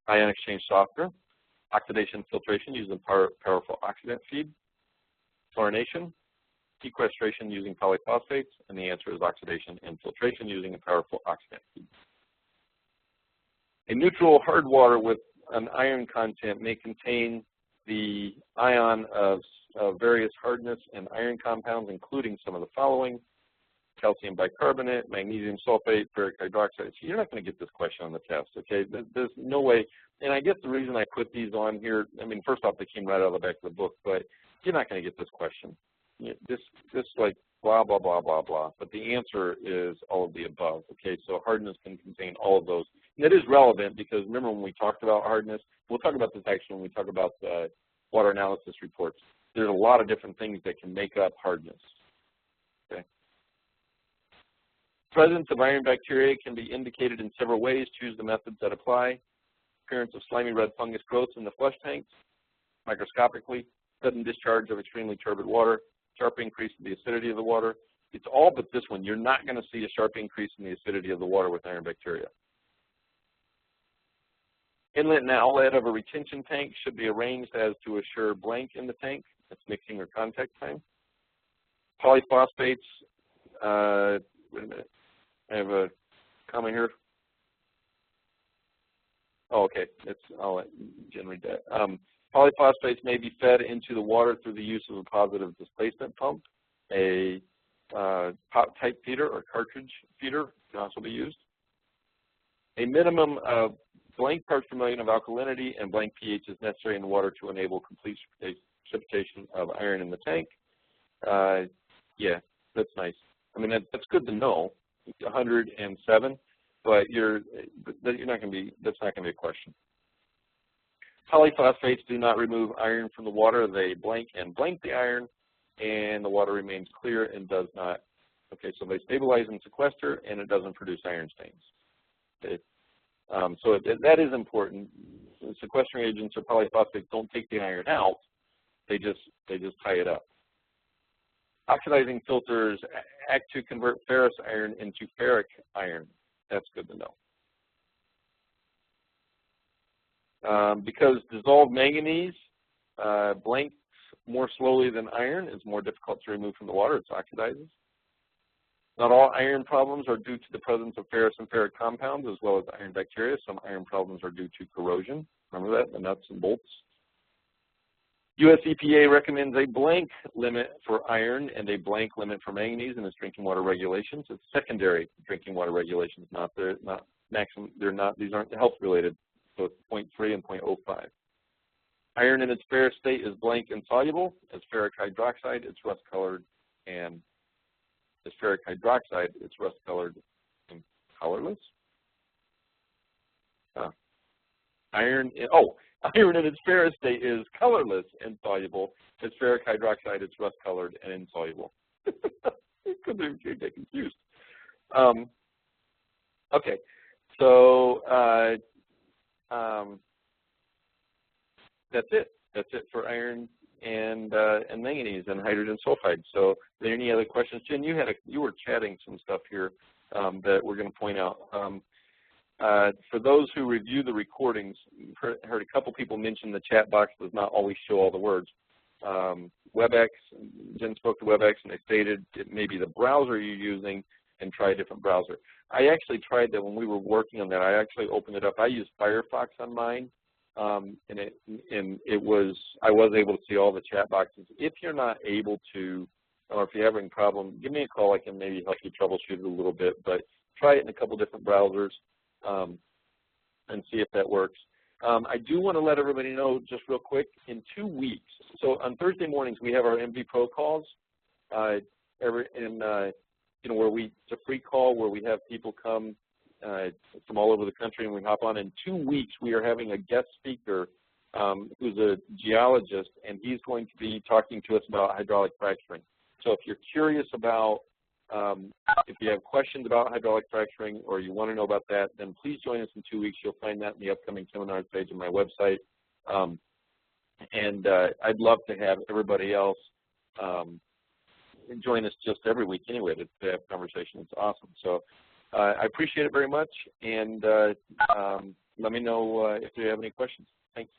ion exchange softener, oxidation filtration using powerful oxidant feed, chlorination, sequestration using polyphosphates, and the answer is oxidation and filtration using a powerful oxidant feed. A neutral hard water with an iron content may contain the ion of various hardness and iron compounds, including some of the following: calcium bicarbonate, magnesium sulfate, ferric hydroxide. So you're not going to get this question on the test, okay? There's no way. And I guess the reason I put these on here, I mean, first off, they came right out of the back of the book, but you're not going to get this question. This like blah, blah, blah, blah, blah. But the answer is all of the above, okay? So hardness can contain all of those. And it is relevant because remember when we talked about hardness, we'll talk about this actually when we talk about the water analysis reports. There's a lot of different things that can make up hardness, okay? Presence of iron bacteria can be indicated in several ways. Choose the methods that apply. Appearance of slimy red fungus growths in the flush tanks, microscopically, sudden discharge of extremely turbid water, sharp increase in the acidity of the water. It's all but this one. You're not going to see a sharp increase in the acidity of the water with iron bacteria. Inlet and outlet of a retention tank should be arranged as to assure blank in the tank. That's mixing or contact time. Polyphosphates, wait a minute, I have a comment here. Oh, okay, I'll let Jen read that. Polyphosphates may be fed into the water through the use of a positive displacement pump. A pop-type feeder or cartridge feeder can also be used. A minimum of blank parts per million of alkalinity and blank pH is necessary in the water to enable complete precipitation of iron in the tank. Yeah, that's nice. I mean, that's good to know. 107, but that's not going to be a question. Polyphosphates do not remove iron from the water. They blank the iron, and the water remains clear and does not. Okay, so they stabilize and sequester, and it doesn't produce iron stains. Okay. So that is important. Sequestering agents or polyphosphates don't take the iron out; they just tie it up. Oxidizing filters act to convert ferrous iron into ferric iron. That's good to know. Because dissolved manganese blanks more slowly than iron, it's more difficult to remove from the water. It oxidizes. Not all iron problems are due to the presence of ferrous and ferric compounds, as well as iron bacteria. Some iron problems are due to corrosion. Remember that, the nuts and bolts. US EPA recommends a blank limit for iron and a blank limit for manganese in its drinking water regulations. It's secondary drinking water regulations, not maximum. These aren't health related. So it's 0.3 and 0.05. Iron in its ferrous state is blank and soluble. As ferric hydroxide, it's rust colored, and as ferric hydroxide, it's rust colored and colorless. Iron in its ferrous state is colorless and soluble. As ferric hydroxide, it's rust colored and insoluble. Could get confused. Okay, so that's it. That's it for iron and manganese and hydrogen sulfide. So, are there any other questions? Jen, you were chatting some stuff here that we're going to point out. For those who review the recordings, heard a couple people mention the chat box does not always show all the words. WebEx, Jen spoke to WebEx and they stated it may be the browser you're using and try a different browser. I actually tried that when we were working on that. I actually opened it up. I used Firefox on mine, and I was able to see all the chat boxes. If you're not able to, or if you're having a problem, give me a call. I can maybe help you troubleshoot it a little bit, but try it in a couple different browsers. And see if that works. I do want to let everybody know just real quick, in 2 weeks, so on Thursday mornings we have our MV Pro calls, where it's a free call where we have people come from all over the country and we hop on. In 2 weeks we are having a guest speaker who's a geologist, and he's going to be talking to us about hydraulic fracturing. So if you're curious about if you have questions about hydraulic fracturing or you want to know about that, then please join us in 2 weeks. You'll find that in the upcoming seminars page on my website. I'd love to have everybody else join us just every week anyway to have conversation. It's awesome. So I appreciate it very much, and let me know if you have any questions. Thanks.